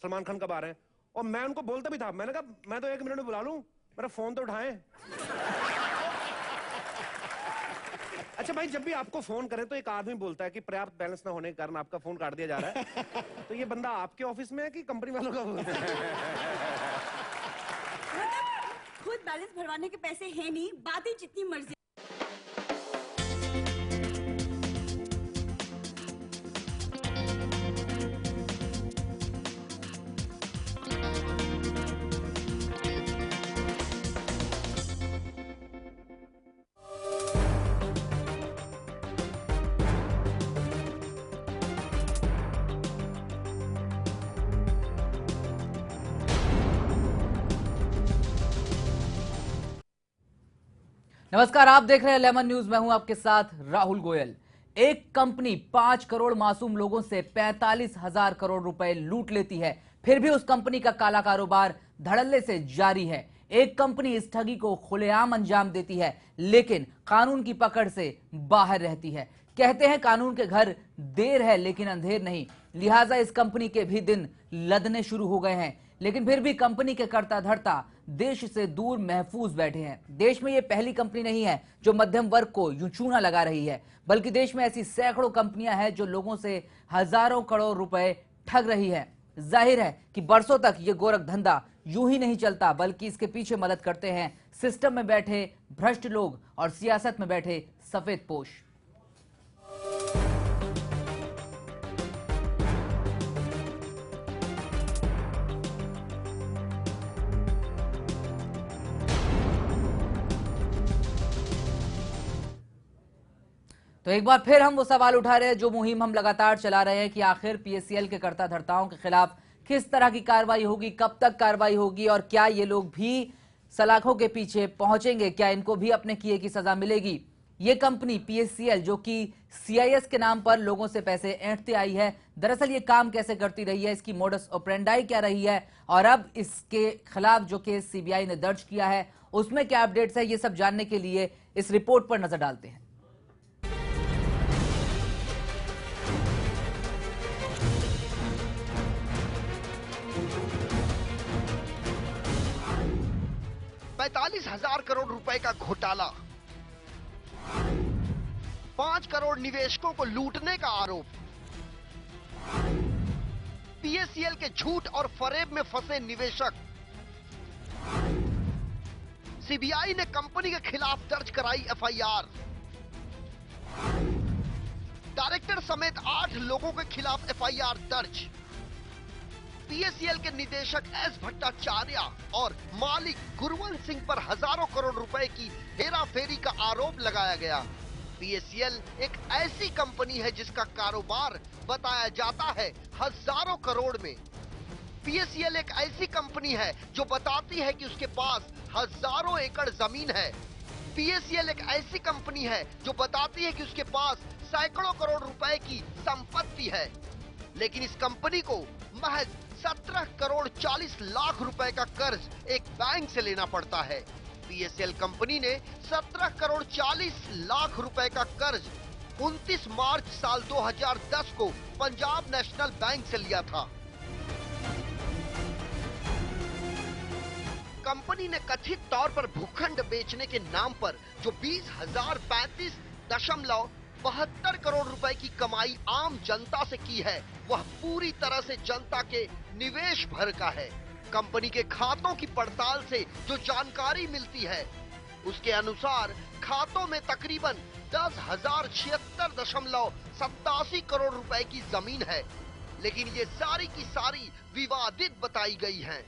सलमान खान कब आ रहे हैं। और मैं उनको बोलता भी था, मैंने कहा मैं तो 1 मिनट में बुला लूं, मेरा फोन तो उठाएं। अच्छा भाई, जब भी आपको फोन करें तो एक आदमी बोलता है कि पर्याप्त बैलेंस ना होने के कारण आपका फोन काट दिया जा रहा है। तो ये बंदा आपके ऑफिस में है कि कंपनी वालों का बोलता है? खुद बैलेंस भरवाने के पैसे हैं नहीं, बातें जितनी मर्जी। नमस्कार, आप देख रहे हैं लेमन न्यूज। मैं हूं आपके साथ राहुल गोयल। एक कंपनी 5 करोड़ मासूम लोगों से 45,000 करोड़ रुपए लूट लेती है, फिर भी उस कंपनी का काला कारोबार धड़ल्ले से जारी है। एक कंपनी इस ठगी को खुलेआम अंजाम देती है, लेकिन कानून की पकड़ से बाहर रहती है। कहते हैं कानून के घर देर है लेकिन अंधेर नहीं, लिहाजा इस कंपनी के भी दिन लदने शुरू हो गए हैं। लेकिन फिर भी कंपनी के कर्ता धर्ता देश से दूर महफूज बैठे हैं। देश में यह पहली कंपनी नहीं है जो मध्यम वर्ग को यूं चूना लगा रही है, बल्कि देश में ऐसी सैकड़ों कंपनियां हैं जो लोगों से हजारों करोड़ रुपए ठग रही है। जाहिर है कि बरसों तक ये गोरख धंधा यूं ही नहीं चलता, बल्कि इसके पीछे मदद करते हैं सिस्टम में बैठे भ्रष्ट लोग और सियासत में बैठे सफेद पोश। तो एक बार फिर हम वो सवाल उठा रहे हैं जो मुहिम हम लगातार चला रहे हैं कि आखिर पीएससीएल के कर्ता धर्ताओं के खिलाफ किस तरह की कार्रवाई होगी, कब तक कार्रवाई होगी और क्या ये लोग भी सलाखों के पीछे पहुंचेंगे, क्या इनको भी अपने किए की सजा मिलेगी। ये कंपनी पीएससीएल जो कि सीआईएस के नाम पर लोगों से पैसे ऐंठते आई है, दरअसल ये काम कैसे करती रही है, इसकी मोडस ऑपरेंडाई क्या रही है और अब इसके खिलाफ जो केस सीबीआई ने दर्ज किया है उसमें क्या अपडेट्स है, ये सब जानने के लिए इस रिपोर्ट पर नजर डालते हैं। ₹45,000 करोड़ का घोटाला, 5 करोड़ निवेशकों को लूटने का आरोप, पीएससीएल के झूठ और फरेब में फंसे निवेशक, सीबीआई ने कंपनी के खिलाफ दर्ज कराई एफआईआर, डायरेक्टर समेत 8 लोगों के खिलाफ एफआईआर दर्ज, पीएससीएल के निदेशक एस भट्टाचार्य और मालिक गुरवंत सिंह पर हजारों करोड़ रुपए की हेराफेरी का आरोप लगाया गया। पीएससीएल एक ऐसी कंपनी है जिसका कारोबार बताया जाता है हजारों करोड़ में। पीएससीएल एक ऐसी कंपनी है जो बताती है कि उसके पास हजारों एकड़ जमीन है। पीएससीएल एक ऐसी कंपनी है जो बताती है कि उसके पास सैकड़ों करोड़ रुपए की संपत्ति है, लेकिन इस कंपनी को महज 17 करोड़ 40 लाख रुपए का कर्ज एक बैंक से लेना पड़ता है। पीएससीएल कंपनी ने 17 करोड़ 40 लाख रुपए का कर्ज 29 मार्च साल 2010 को पंजाब नेशनल बैंक से लिया था। कंपनी ने कथित तौर पर भूखंड बेचने के नाम पर जो 20,035.72 करोड़ रुपए की कमाई आम जनता से की है, वह पूरी तरह से जनता के निवेश भर का है। कंपनी के खातों की पड़ताल से जो जानकारी मिलती है उसके अनुसार खातों में तकरीबन 10,076.87 करोड़ रुपए की जमीन है, लेकिन ये सारी की सारी विवादित बताई गई हैं।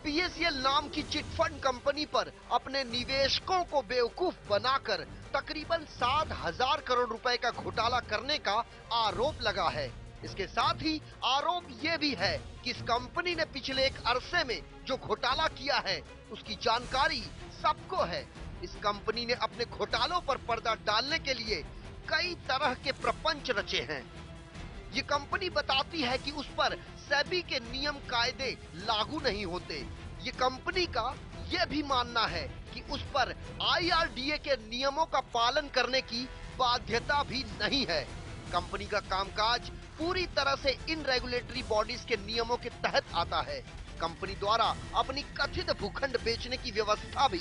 पीएससीएल नाम की चिटफंड कंपनी पर अपने निवेशकों को बेवकूफ बनाकर तकरीबन 7,000 करोड़ रुपए का घोटाला करने का आरोप लगा है। इसके साथ ही आरोप ये भी है कि इस कंपनी ने पिछले एक अरसे में जो घोटाला किया है उसकी जानकारी सबको है। इस कंपनी ने अपने घोटालों पर पर्दा डालने के लिए कई तरह के प्रपंच रचे हैं। ये कंपनी बताती है कि उस पर सेबी के नियम कायदे लागू नहीं होते। ये कंपनी का यह भी मानना है कि उस पर IRDA के नियमों का पालन करने की बाध्यता भी नहीं है। कंपनी का कामकाज पूरी तरह से इन रेगुलेटरी बॉडीज के नियमों के तहत आता है। कंपनी द्वारा अपनी कथित भूखंड बेचने की व्यवस्था भी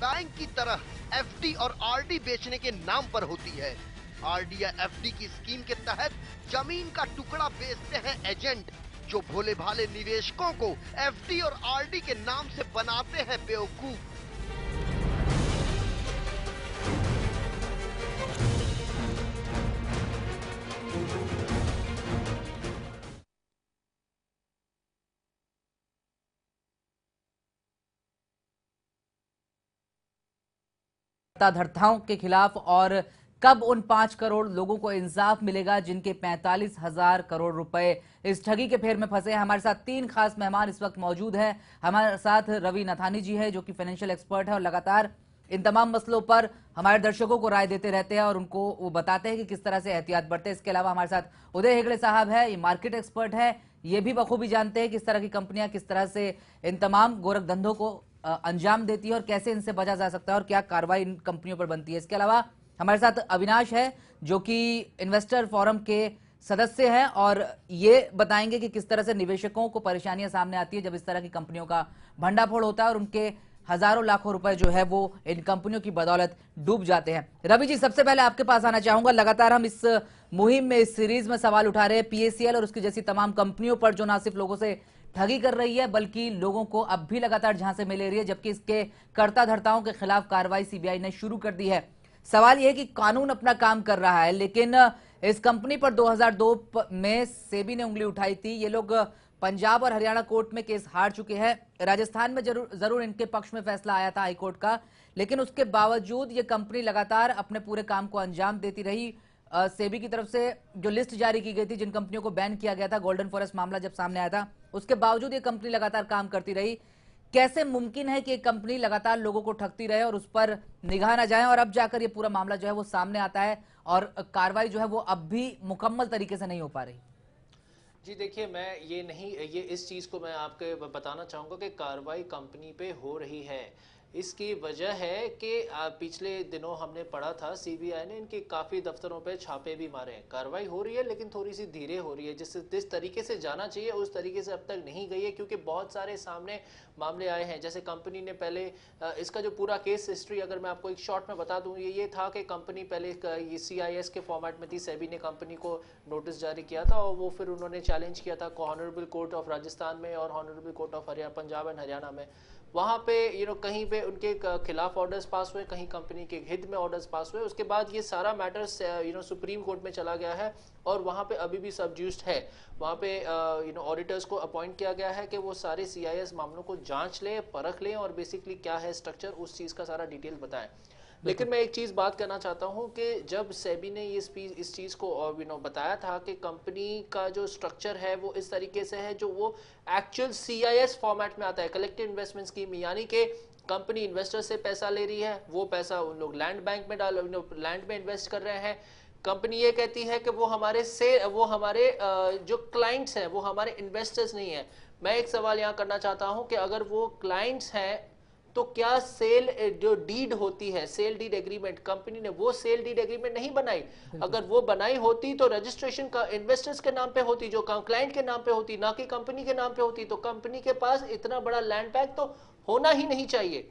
बैंक की तरह एफडी और आरडी बेचने के नाम पर होती है। आरडी या एफडी की स्कीम के तहत जमीन का टुकड़ा बेचते हैं एजेंट, जो भोले भाले निवेशकों को एफडी और आरडी के नाम से बनाते हैं बेवकूफ। धर्ताओं के खिलाफ और कब उन 5 करोड़ लोगों को इंसाफ मिलेगा जिनके 45,000 करोड़ रुपए इस ठगी के फेर में फंसे हैं। हमारे साथ 3 खास मेहमान इस वक्त मौजूद हैं। हमारे साथ रवि नथानी जी है, जो कि फाइनेंशियल एक्सपर्ट है और लगातार इन तमाम मसलों पर हमारे दर्शकों को राय देते रहते हैं और उनको वो बताते हैं कि किस तरह से एहतियात बरते हैं। इसके अलावा हमारे साथ उदय हेगड़े साहब है, ये मार्केट एक्सपर्ट है, ये भी बखूबी जानते हैं किस तरह की कंपनियां किस तरह से इन तमाम गोरख धंधों को अंजाम देती है और कैसे इनसे बचा जा सकता है और क्या कार्रवाई इन कंपनियों पर बनती है। इसके अलावा हमारे साथ अविनाश है, जो कि इन्वेस्टर फोरम के सदस्य हैं और ये बताएंगे कि किस तरह से निवेशकों को परेशानियां सामने आती है जब इस तरह की कंपनियों का भंडाफोड़ होता है और उनके हजारों लाखों रुपए जो है वो इन कंपनियों की बदौलत डूब जाते हैं। रवि जी, सबसे पहले आपके पास आना चाहूंगा। लगातार हम इस मुहिम में, इस सीरीज में सवाल उठा रहे हैं पीएसीएल और उसकी जैसी तमाम कंपनियों पर, जो ना सिर्फ लोगों से ठगी कर रही है बल्कि लोगों को अब भी लगातार झांसे में ले रही है, जबकि इसके कर्ता धर्ताओं के खिलाफ कार्रवाई सीबीआई ने शुरू कर दी है। सवाल यह है कि कानून अपना काम कर रहा है, लेकिन इस कंपनी पर 2002 में सेबी ने उंगली उठाई थी। ये लोग पंजाब और हरियाणा कोर्ट में केस हार चुके हैं। राजस्थान में जरूर इनके पक्ष में फैसला आया था हाईकोर्ट का, लेकिन उसके बावजूद ये कंपनी लगातार अपने पूरे काम को अंजाम देती रही। सेबी की तरफ से जो लिस्ट जारी की गई थी जिन कंपनियों को बैन किया गया था, गोल्डन फॉरेस्ट मामला जब सामने आया था, उसके बावजूद ये कंपनी लगातार काम करती रही। कैसे मुमकिन है कि एक कंपनी लगातार लोगों को ठगती रहे और उस पर निगाह न जाए और अब जाकर ये पूरा मामला जो है वो सामने आता है और कार्रवाई जो है वो अब भी मुकम्मल तरीके से नहीं हो पा रही? जी देखिए, मैं ये इस चीज़ को मैं आपके बताना चाहूँगा कि कार्रवाई कंपनी पे हो रही है। इसकी वजह है कि पिछले दिनों हमने पढ़ा था सीबीआई ने इनके काफ़ी दफ्तरों पे छापे भी मारे हैं। कार्रवाई हो रही है लेकिन थोड़ी सी धीरे हो रही है, जिस तरीके से जाना चाहिए उस तरीके से अब तक नहीं गई है, क्योंकि बहुत सारे सामने मामले आए हैं। जैसे कंपनी ने पहले इसका जो पूरा केस हिस्ट्री अगर मैं आपको एक शॉर्ट में बता दूं, ये था कि कंपनी पहले ये CIS के फॉर्मेट में थी। सेबी ने कंपनी को नोटिस जारी किया था और वो फिर उन्होंने चैलेंज किया था ऑनरेबल कोर्ट ऑफ राजस्थान में और honourable court of Punjab and Haryana में। वहाँ पे कहीं पे उनके खिलाफ ऑर्डर्स पास हुए, कहीं कंपनी के हित में ऑर्डर्स पास हुए। उसके बाद ये सारा मैटर सुप्रीम कोर्ट में चला गया है और वहाँ पे अभी भी सबज्यूस्ड है। वहाँ पे ऑडिटर्स को अपॉइंट किया गया है कि वो सारे CIS मामलों को जांच लें, परख लें और बेसिकली क्या है स्ट्रक्चर, उस चीज़ का सारा डिटेल बताएं। लेकिन मैं एक चीज़ बात करना चाहता हूं कि जब सेबी ने इस चीज़ को बताया था कि कंपनी का जो स्ट्रक्चर है वो इस तरीके से है जो वो एक्चुअल CIS फॉर्मेट में आता है, कलेक्टिव इन्वेस्टमेंट स्कीम, यानी कि कंपनी इन्वेस्टर से पैसा ले रही है, वो पैसा उन लोग लैंड बैंक में लैंड में इन्वेस्ट कर रहे हैं। कंपनी ये कहती है कि वो हमारे जो क्लाइंट्स हैं वो हमारे इन्वेस्टर्स नहीं है। मैं एक सवाल यहाँ करना चाहता हूँ कि अगर वो क्लाइंट्स हैं तो क्या सेल जो डीड होती है, सेल डीड एग्रीमेंट, कंपनी ने वो सेल डीड एग्रीमेंट नहीं बनाई। अगर वो बनाई होती तो रजिस्ट्रेशन का इन्वेस्टर्स के नाम पे होती, जो क्लाइंट के नाम पे होती, ना कि कंपनी के नाम पे होती। तो कंपनी के पास इतना बड़ा लैंड बैंक तो होना ही नहीं चाहिए,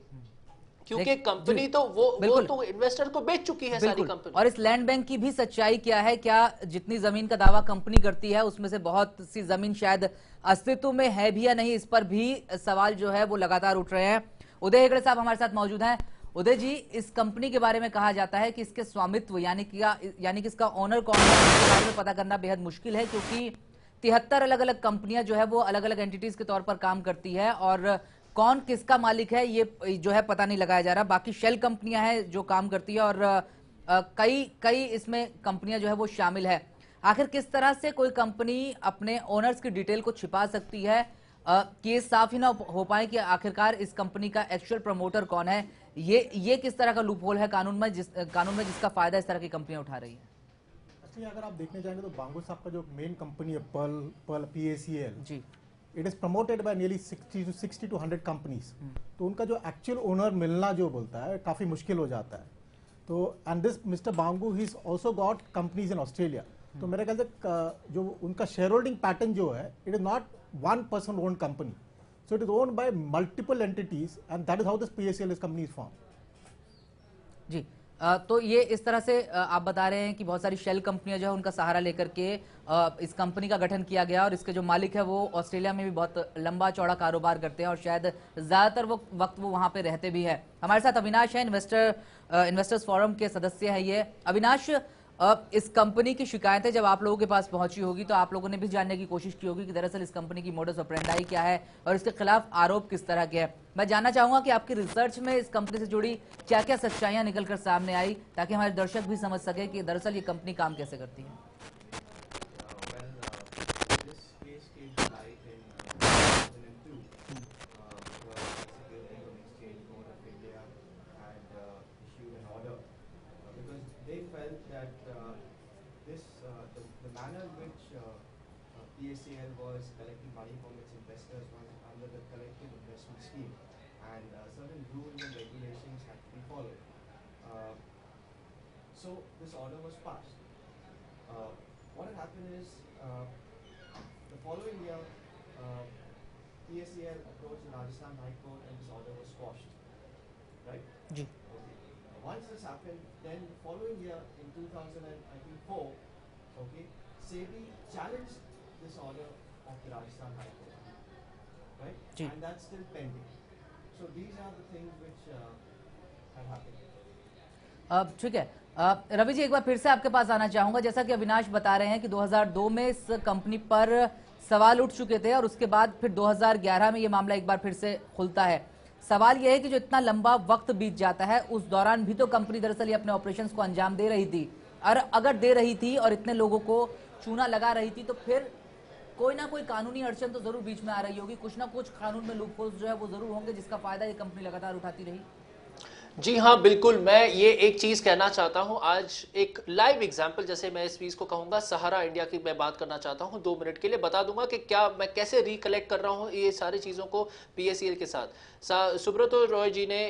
क्योंकि कंपनी तो वो तो इन्वेस्टर को बेच चुकी है सारी कंपनी। और इस लैंड बैंक की भी सच्चाई क्या है? क्या जितनी जमीन का दावा कंपनी करती है उसमें से बहुत सी जमीन शायद अस्तित्व में है भी या नहीं, इस पर भी सवाल जो है वो लगातार उठ रहे हैं। उदय हेगड़े साहब हमारे साथ मौजूद हैं। उदय जी, इस कंपनी के बारे में कहा जाता है कि इसके स्वामित्व यानी कि इसका ओनर कौन है, इसके बारे में पता करना बेहद मुश्किल है, क्योंकि 73 अलग अलग कंपनियां जो है वो अलग अलग एंटिटीज के तौर पर काम करती है और कौन किसका मालिक है ये जो है पता नहीं लगाया जा रहा। बाकी शेल कंपनियां हैं जो काम करती है और कई इसमें कंपनियां जो है वो शामिल है। आखिर किस तरह से कोई कंपनी अपने ओनर्स की डिटेल को छिपा सकती है कि ये साफ ही ना हो पाए कि आखिरकार इस कंपनी का एक्चुअल प्रमोटर कौन है? ये किस तरह का लूपहोल है कानून में जिसका फायदा इस तरह की कंपनियां उठा रही हैं? अगर आप देखने जाएंगे तो बांगो साहब का जो मेन कंपनी है Pearl PACL ji, it is promoted by nearly 60 to 100 companies. तो उनका जो एक्चुअल ओनर मिलना जो बोलता है काफी मुश्किल हो जाता है। तो and this Mister Bangu he is also got companies in Australia. तो मेरे ख्याल से जो उनका शेयर होल्डिंग पैटर्न जो है, it is not one person own company, so it is owned by multiple entities and that is how this PACL company is form. जी तो ये इस तरह से आप बता रहे हैं कि बहुत सारी शेल कंपनियां जो है उनका सहारा लेकर के इस कंपनी का गठन किया गया, और इसके जो मालिक है वो ऑस्ट्रेलिया में भी बहुत लंबा चौड़ा कारोबार करते हैं और शायद ज्यादातर वक्त वो वहां पे रहते भी है। हमारे साथ अविनाश है, इन्वेस्टर्स फोरम के सदस्य हैं ये। अविनाश, इस कंपनी की शिकायतें जब आप लोगों के पास पहुंची होगी तो आप लोगों ने भी जानने की कोशिश की होगी कि दरअसल इस कंपनी की मोडस ऑपरेंडाई क्या है और इसके खिलाफ आरोप किस तरह के हैं। मैं जानना चाहूंगा कि आपकी रिसर्च में इस कंपनी से जुड़ी क्या क्या सच्चाइयां निकलकर सामने आई, ताकि हमारे दर्शक भी समझ सके कि दरअसल ये कंपनी काम कैसे करती है। The manner in which PACL was collecting money from its investors was under the collective investment scheme, and certain rules and regulations had to be followed. So this order was passed. What had happened is the following year, PACL approached the Rajasthan High Court and this order was squashed. Right? Ji. Okay. Once this happened, then following year in 2004, okay, SEBI challenged this order of the Rajasthan High Court, right? Ji. And that's still pending. So these are the things which have happened. ठीक है, रवि जी एक बार फिर से आपके पास आना चाहूंगा। जैसा कि अविनाश बता रहे हैं कि 2002 में इस कंपनी पर सवाल उठ चुके थे और उसके बाद फिर 2011 में ये मामला एक बार फिर से खुलता है। सवाल यह है कि जो इतना लंबा वक्त बीत जाता है उस दौरान भी तो कंपनी दरअसल ये अपने ऑपरेशंस को अंजाम दे रही थी, और अगर दे रही थी और इतने लोगों को चूना लगा रही थी तो फिर कोई ना कोई कानूनी अड़चन तो जरूर बीच में आ रही होगी, कुछ ना कुछ कानून में लूपहोल्स जो है वो जरूर होंगे जिसका फायदा ये कंपनी लगातार उठाती रही। जी हाँ, बिल्कुल। मैं ये एक चीज कहना चाहता हूं, आज एक लाइव एग्जांपल, जैसे मैं इस चीज को कहूंगा सहारा इंडिया की मैं बात करना चाहता हूं 2 मिनट के लिए, बता दूंगा कि क्या मैं कैसे रिकलेक्ट कर रहा हूं ये सारी चीजों को PACL के साथ। सुब्रत रॉय जी ने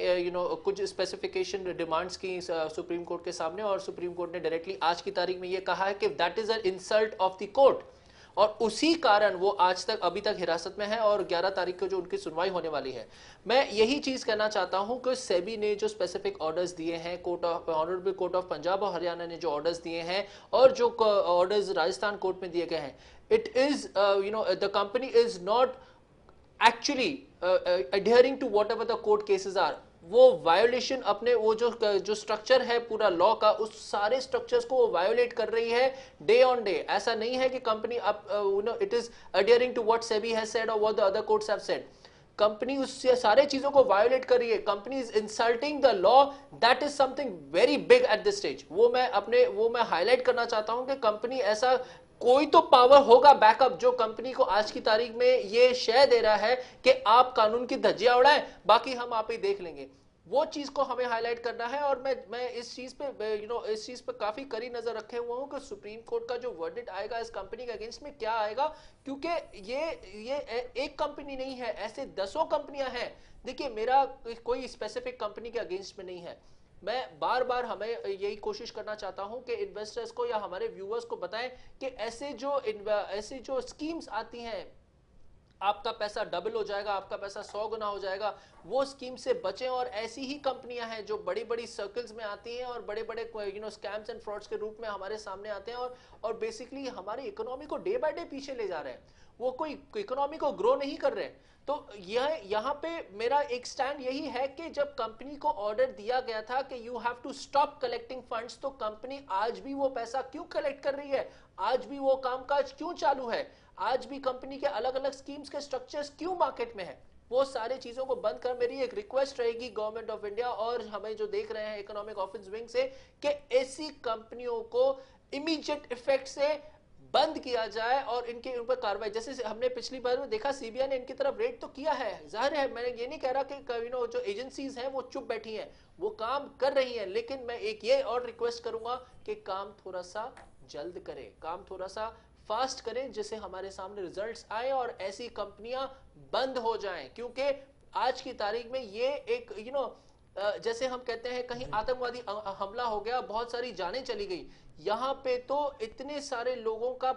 कुछ स्पेसिफिकेशन डिमांड्स की सुप्रीम कोर्ट के सामने, और सुप्रीम कोर्ट ने डायरेक्टली आज की तारीख में ये कहा है कि that is an insult of the court, और उसी कारण वो आज तक अभी तक हिरासत में है और 11 तारीख को जो उनकी सुनवाई होने वाली है। मैं यही चीज कहना चाहता हूं कि सेबी ने जो स्पेसिफिक ऑर्डर्स दिए हैं, ऑनरेबल कोर्ट ऑफ पंजाब और हरियाणा ने जो ऑर्डर्स दिए हैं और जो ऑर्डर्स राजस्थान कोर्ट में दिए गए हैं, it is the company is not actually adhering to whatever the court cases are। वो वायोलेशन अपने वो जो स्ट्रक्चर है पूरा लॉ का, उस सारे स्ट्रक्चर्स को वो वायोलेट कर रही है डे ऑन डे। ऐसा नहीं है कि company it is adhering to what SEBI has said और what the other courts have said. Company उससे सारे चीजों को वायोलेट कर रही है। Company is insulting the law, that is something very big at this stage. वो मैं हाईलाइट करना चाहता हूं कि कंपनी ऐसा कोई तो पावर होगा बैकअप जो कंपनी को आज की तारीख में ये शय दे रहा है कि आप कानून की धज्जियां उड़ाएं, बाकी हम आप ही देख लेंगे। वो चीज को हमें हाईलाइट करना है, और मैं इस चीज पे इस चीज पे काफी कड़ी नजर रखे हुआ हूं कि सुप्रीम कोर्ट का जो वर्डिक्ट आएगा इस कंपनी के अगेंस्ट में क्या आएगा, क्योंकि ये एक कंपनी नहीं है, ऐसे दसों कंपनियां हैं। देखिए, मेरा कोई स्पेसिफिक कंपनी के अगेंस्ट में नहीं है। मैं बार बार हमें यही कोशिश करना चाहता हूं कि इन्वेस्टर्स को या हमारे व्यूअर्स को बताएं कि ऐसे जो स्कीम्स आती हैं, आपका पैसा डबल हो जाएगा, आपका पैसा 100 गुना हो जाएगा, वो स्कीम से बचें। और ऐसी ही कंपनियां हैं जो बड़ी बड़ी सर्कल्स में आती हैं और बड़े बड़े स्कैम्स एंड फ्रॉड्स के रूप में हमारे सामने आते हैं और बेसिकली हमारी इकोनॉमी को डे बाय डे पीछे ले जा रहे हैं। वो कोई इकोनॉमी को ग्रो नहीं कर रहे। तो यहाँ पे मेरा एक स्टैंड यही है कि जब कंपनी को ऑर्डर दिया गया था कि you have to stop collecting funds, तो कंपनी आज भी वो पैसा क्यों कलेक्ट कर रही है? आज भी वो कामकाज क्यों चालू है? आज भी कंपनी के अलग अलग स्कीम्स के स्ट्रक्चर्स क्यों मार्केट में है? वो सारे चीजों को बंद कर मेरी एक रिक्वेस्ट रहेगी गवर्नमेंट ऑफ इंडिया और हमें जो देख रहे हैं इकोनॉमिक ऑफिस विंग से कि ऐसी कंपनियों को इमीडिएट इफेक्ट से बंद किया जाए और इनके ऊपर कार्रवाई, जैसे हमने पिछली बार में देखा सीबीआई ने इनकी तरफ रेड तो किया है। जाहिर है, मैंने ये नहीं कह रहा कि जो एजेंसीज हैं वो चुप बैठी हैं, वो काम कर रही हैं, लेकिन मैं एक ये और रिक्वेस्ट करूंगा कि काम थोड़ा सा जल्द करें, काम थोड़ा सा फास्ट करें, जिससे हमारे सामने रिजल्ट्स आए और ऐसी कंपनियां बंद हो जाएं। क्योंकि आज की तारीख में ये एक जैसे हम कहते हैं कहीं आतंकवादी हमला हो गया, बहुत सारी जानें चली गई। यहाँ पे तो इतने सारे लोगों का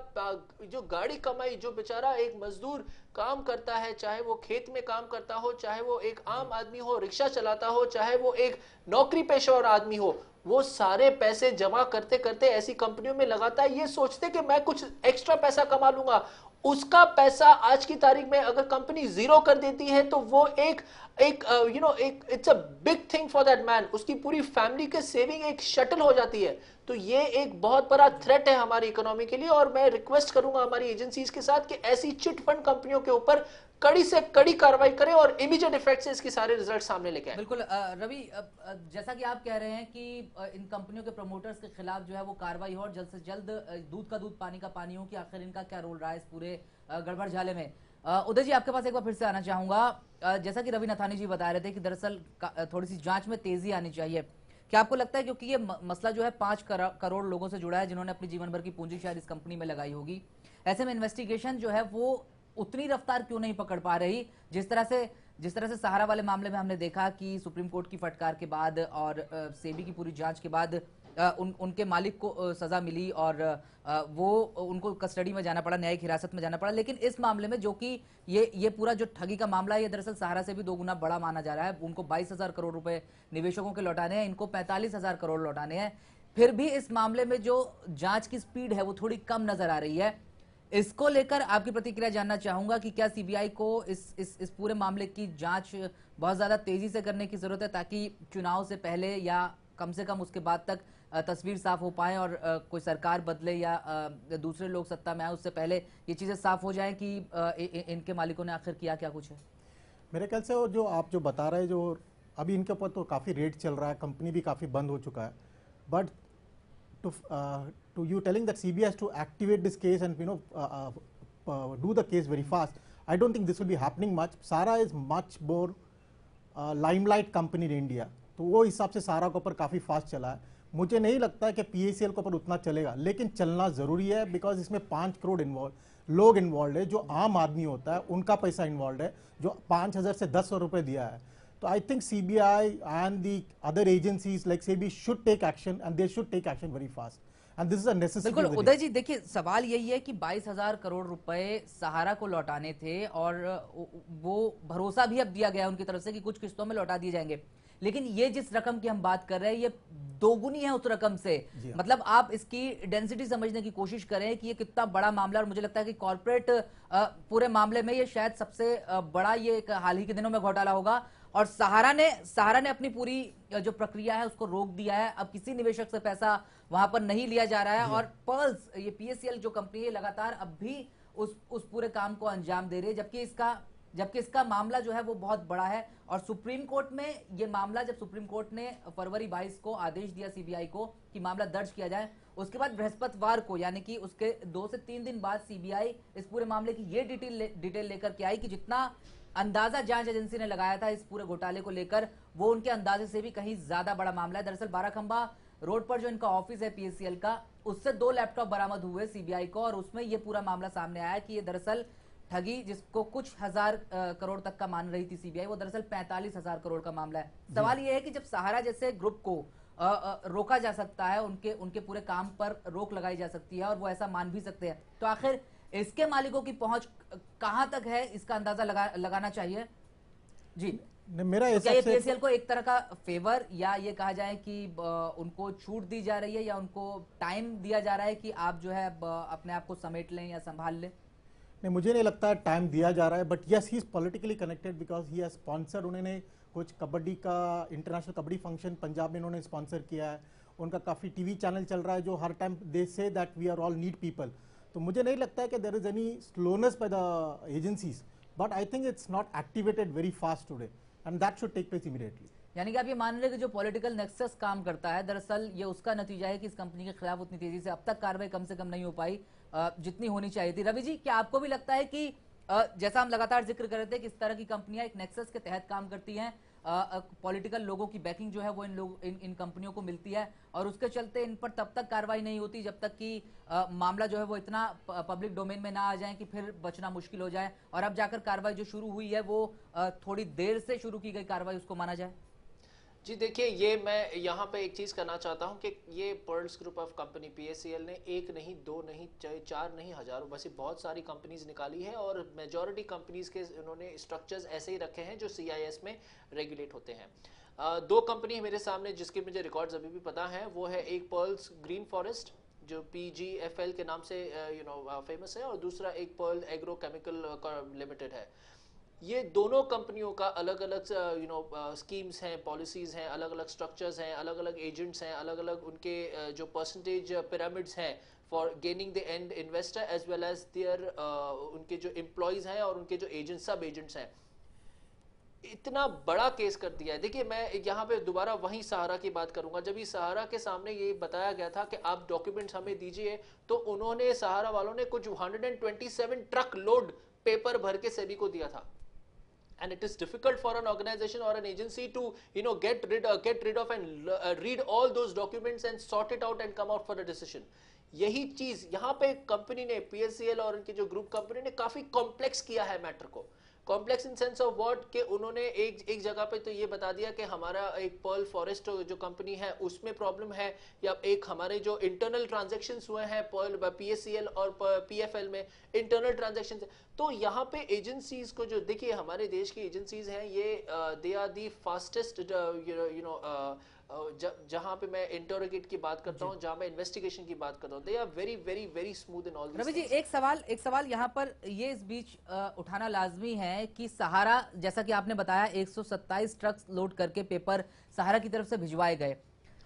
जो गाड़ी कमाई, जो बेचारा एक मजदूर काम करता है, चाहे वो खेत में काम करता हो, चाहे वो एक आम आदमी हो, रिक्शा चलाता हो, चाहे वो एक नौकरी पेशेवर आदमी हो, वो सारे पैसे जमा करते करते ऐसी कंपनियों में लगाता है, ये सोचते कि मैं कुछ एक्स्ट्रा पैसा कमा लूंगा। उसका पैसा आज की तारीख में अगर कंपनी जीरो कर देती है तो वो एक it's a big thing for that man. उसकी पूरी फैमिली के सेविंग एक शटल हो जाती है। तो ये एक बहुत बड़ा थ्रेट है हमारी इकोनॉमी के लिए, और मैं रिक्वेस्ट करूंगा हमारी एजेंसीज के साथ कि ऐसी चिट फंड कंपनियों के ऊपर कड़ी से कड़ी कार्रवाई करें और इमीडिएट इफेक्ट से इसके सारे रिजल्ट सामने लेके आए। बिल्कुल रवि, जैसा कि आप कह रहे हैं कि इन कंपनियों के प्रमोटर्स के खिलाफ जो है वो कार्रवाई हो और जल्द से जल्द दूध का दूध पानी का पानी हो कि आखिर इनका क्या रोल रहा है इस पूरे गड़बड़ झाले में। उदय जी, आपके पास एक बार फिर से आना चाहूंगा। जैसा कि रवि नथानी जी बता रहे थे कि दरअसल थोड़ी सी जांच में तेजी आनी चाहिए। क्या आपको लगता है, क्योंकि ये मसला जो है 5 करोड़ लोगों से जुड़ा है जिन्होंने अपनी जीवन भर की पूंजी शायद इस कंपनी में लगाई होगी, ऐसे में इन्वेस्टिगेशन जो है वो उतनी रफ्तार क्यों नहीं पकड़ पा रही जिस तरह से सहारा वाले मामले में हमने देखा कि सुप्रीम कोर्ट की फटकार के बाद और सेबी की पूरी जांच के बाद उनके मालिक को सजा मिली और वो उनको कस्टडी में जाना पड़ा, न्यायिक हिरासत में जाना पड़ा। लेकिन इस मामले में जो कि ये पूरा जो ठगी का मामला है, ये दरअसल सहारा से भी 2 गुना बड़ा माना जा रहा है। उनको 22,000 करोड़ रुपए निवेशकों के लौटाने हैं, इनको 45,000 करोड़ लौटाने हैं। फिर भी इस मामले में जो जांच की स्पीड है वो थोड़ी कम नजर आ रही है। इसको लेकर आपकी प्रतिक्रिया जानना चाहूंगा कि क्या सीबीआई को इस पूरे मामले की जांच बहुत ज्यादा तेजी से करने की जरूरत है ताकि चुनाव से पहले या कम से कम उसके बाद तक तस्वीर साफ हो पाए और कोई सरकार बदले या दूसरे लोग सत्ता में आए उससे पहले ये चीजें साफ हो जाएं कि इनके मालिकों ने आखिर किया क्या कुछ है। मेरे ख्याल से जो आप जो बता रहे हैं, जो अभी इनके ऊपर तो काफ़ी रेट चल रहा है, कंपनी भी काफ़ी बंद हो चुका है, but to you telling that CBI has to activate this case and do the case very fast, I don't think this will be happening much. Sara is much more limelight company in India, तो वो हिसाब से सारा के ऊपर काफ़ी fast चला है। मुझे नहीं लगता है कि PACL के ऊपर उतना चलेगा, लेकिन चलना ज़रूरी है बिकॉज इसमें 5 करोड़ लोग इन्वॉल्व है, जो आम आदमी होता है उनका पैसा इन्वॉल्व है, जो 5,000 से 10,000 रुपये दिया है। So I think CBI and the other agencies like SEBI should take action, and they should take action very fast. And this is a necessity. बिल्कुल उदय जी, देखिए सवाल यही है कि 22,000 करोड़ रुपए सहारा को लौटाने थे और वो भरोसा भी अब दिया गया उनकी तरफ से कि कुछ किस्तों में लौटा दिए जाएंगे, लेकिन ये जिस रकम की हम बात कर रहे हैं ये दोगुनी है उस रकम से। मतलब आप इसकी डेंसिटी समझने की कोशिश करें कि ये कितना बड़ा मामला, और मुझे लगता है कि कॉर्पोरेट पूरे मामले में ये शायद सबसे बड़ा ये हाल ही के दिनों में घोटाला होगा। और सहारा ने अपनी पूरी जो प्रक्रिया है उसको रोक दिया है। अब किसी निवेशक से पैसा वहां पर नहीं लिया जा रहा है और पर्ल्स ये PACL जो कंपनी है लगातार अब भी उस पूरे काम को अंजाम दे रही है, जबकि इसका मामला जो है वो बहुत बड़ा है। और सुप्रीम कोर्ट में ये मामला, जब सुप्रीम कोर्ट ने फरवरी 22 को आदेश दिया CBI को कि मामला दर्ज किया जाए, उसके बाद बृहस्पतिवार को यानी कि उसके 2 से 3 दिन बाद CBI इस पूरे मामले की ये डिटेल लेकर के आई कि जितना अंदाजा जांच एजेंसी ने लगाया था इस पूरे घोटाले को लेकर वो उनके अंदाजे से भी कहीं ज्यादा बड़ा मामला है। दरअसल बाराखंबा रोड पर जो इनका ऑफिस है PACL का, उससे 2 लैपटॉप बरामद हुए CBI को, और उसमें ये पूरा मामला सामने आया कि ये दरअसल ठगी जिसको कुछ हजार करोड़ तक का मान रही थी CBI, वो दरअसल 45,000 करोड़ का मामला है। सवाल ये है कि जब सहारा जैसे ग्रुप को रोका जा सकता है, उनके पूरे काम पर रोक लगाई जा सकती है और वो ऐसा मान भी सकते हैं, तो आखिर इसके मालिकों की पहुंच कहां तक है इसका अंदाजा लगाना चाहिए। जी मेरा तो क्या ये PACL को एक तरह का फेवर या ये कहा जाए कि उनको छूट दी जा रही है या उनको टाइम दिया जा रहा है कि आप जो है अपने आप को समेट लें या संभाल लें? नहीं, मुझे नहीं लगता है टाइम दिया जा रहा है, but yes he is politically connected because he has sponsored, उन्होंने कुछ कबड्डी का इंटरनेशनल कबड्डी फंक्शन पंजाब में उन्होंने स्पॉन्सर किया है, उनका काफ़ी TV चैनल चल रहा है जो हर time they say that we are all need people. तो मुझे नहीं लगता है कि there is any slowness by the agencies, but I think it's not activated very fast today and that should take place immediately. यानी कि आप ये मान रहे हैं कि जो पॉलिटिकल नेक्सस काम करता है दरअसल ये उसका नतीजा है कि इस कंपनी के खिलाफ उतनी तेजी से अब तक कार्रवाई कम से कम नहीं हो पाई जितनी होनी चाहिए थी। रवि जी, क्या आपको भी लगता है कि जैसा हम लगातार जिक्र कर रहे थे कि इस तरह की कंपनियां एक नेक्सस के तहत काम करती हैं, पॉलिटिकल लोगों की बैकिंग जो है वो इन कंपनियों को मिलती है और उसके चलते इन पर तब तक कार्रवाई नहीं होती जब तक कि मामला जो है वो इतना पब्लिक डोमेन में ना आ जाए कि फिर बचना मुश्किल हो जाए, और अब जाकर कार्रवाई जो शुरू हुई है वो थोड़ी देर से शुरू की गई कार्रवाई उसको माना जाए? जी देखिए, ये मैं यहाँ पे एक चीज़ करना चाहता हूँ कि ये pearls group of company PACL ने एक नहीं, दो नहीं, चार नहीं, हजारों वैसे बहुत सारी कंपनीज निकाली है और मेजॉरिटी कंपनीज के उन्होंने स्ट्रक्चर्स ऐसे ही रखे हैं जो CIS में रेगुलेट होते हैं। दो कंपनी मेरे सामने जिसके मुझे रिकॉर्ड्स अभी भी पता है, वो है एक पर्ल्स ग्रीन फॉरेस्ट जो PGFL के नाम से फेमस है, और दूसरा एक पर्ल एग्रो केमिकल लिमिटेड है। ये दोनों कंपनियों का अलग अलग स्कीम्स हैं, पॉलिसीज हैं, अलग अलग स्ट्रक्चर्स हैं, अलग अलग एजेंट्स हैं, अलग अलग उनके जो परसेंटेज पिरामिड्स हैं for gaining the end investor as well as their उनके जो एम्प्लॉयज हैं और उनके जो एजेंट्स सब एजेंट्स हैं। इतना बड़ा केस कर दिया है। देखिए, मैं यहाँ पे दोबारा वही सहारा की बात करूंगा। जब ये सहारा के सामने ये बताया गया था कि आप डॉक्यूमेंट्स हमें दीजिए, तो उन्होंने सहारा वालों ने कुछ 127 ट्रक लोड पेपर भर के सेबी को दिया था। And it is difficult for an organization or an agency to get rid of and read all those documents and sort it out and come out for a decision. यही चीज यहाँ पे company ने, PACL और उनकी जो group company ने काफी कॉम्प्लेक्स किया है मैटर को। Complex in sense of what के उन्होंने एक जगह पे तो ये बता दिया कि हमारा एक पर्ल फॉरेस्ट जो कंपनी है उसमें प्रॉब्लम है, या एक हमारे जो इंटरनल ट्रांजैक्शंस हुए हैं पर्ल PACL और PFL में इंटरनल ट्रांजैक्शंस। तो यहाँ पे एजेंसीज को जो देखिए, हमारे देश की एजेंसीज हैं ये दे आर दी फास्टेस्ट जहां पे मैं इंटरोगेट की बात करता हूं, जहां मैं इन्वेस्टिगेशन की बात करता हूं, they are very very very smooth in all. Ravi ji, एक सवाल यहाँ पर ये इस बीच उठाना लाजमी है कि सहारा, जैसा कि आपने बताया 127 ट्रक्स लोड करके पेपर सहारा की तरफ से भिजवाए गए।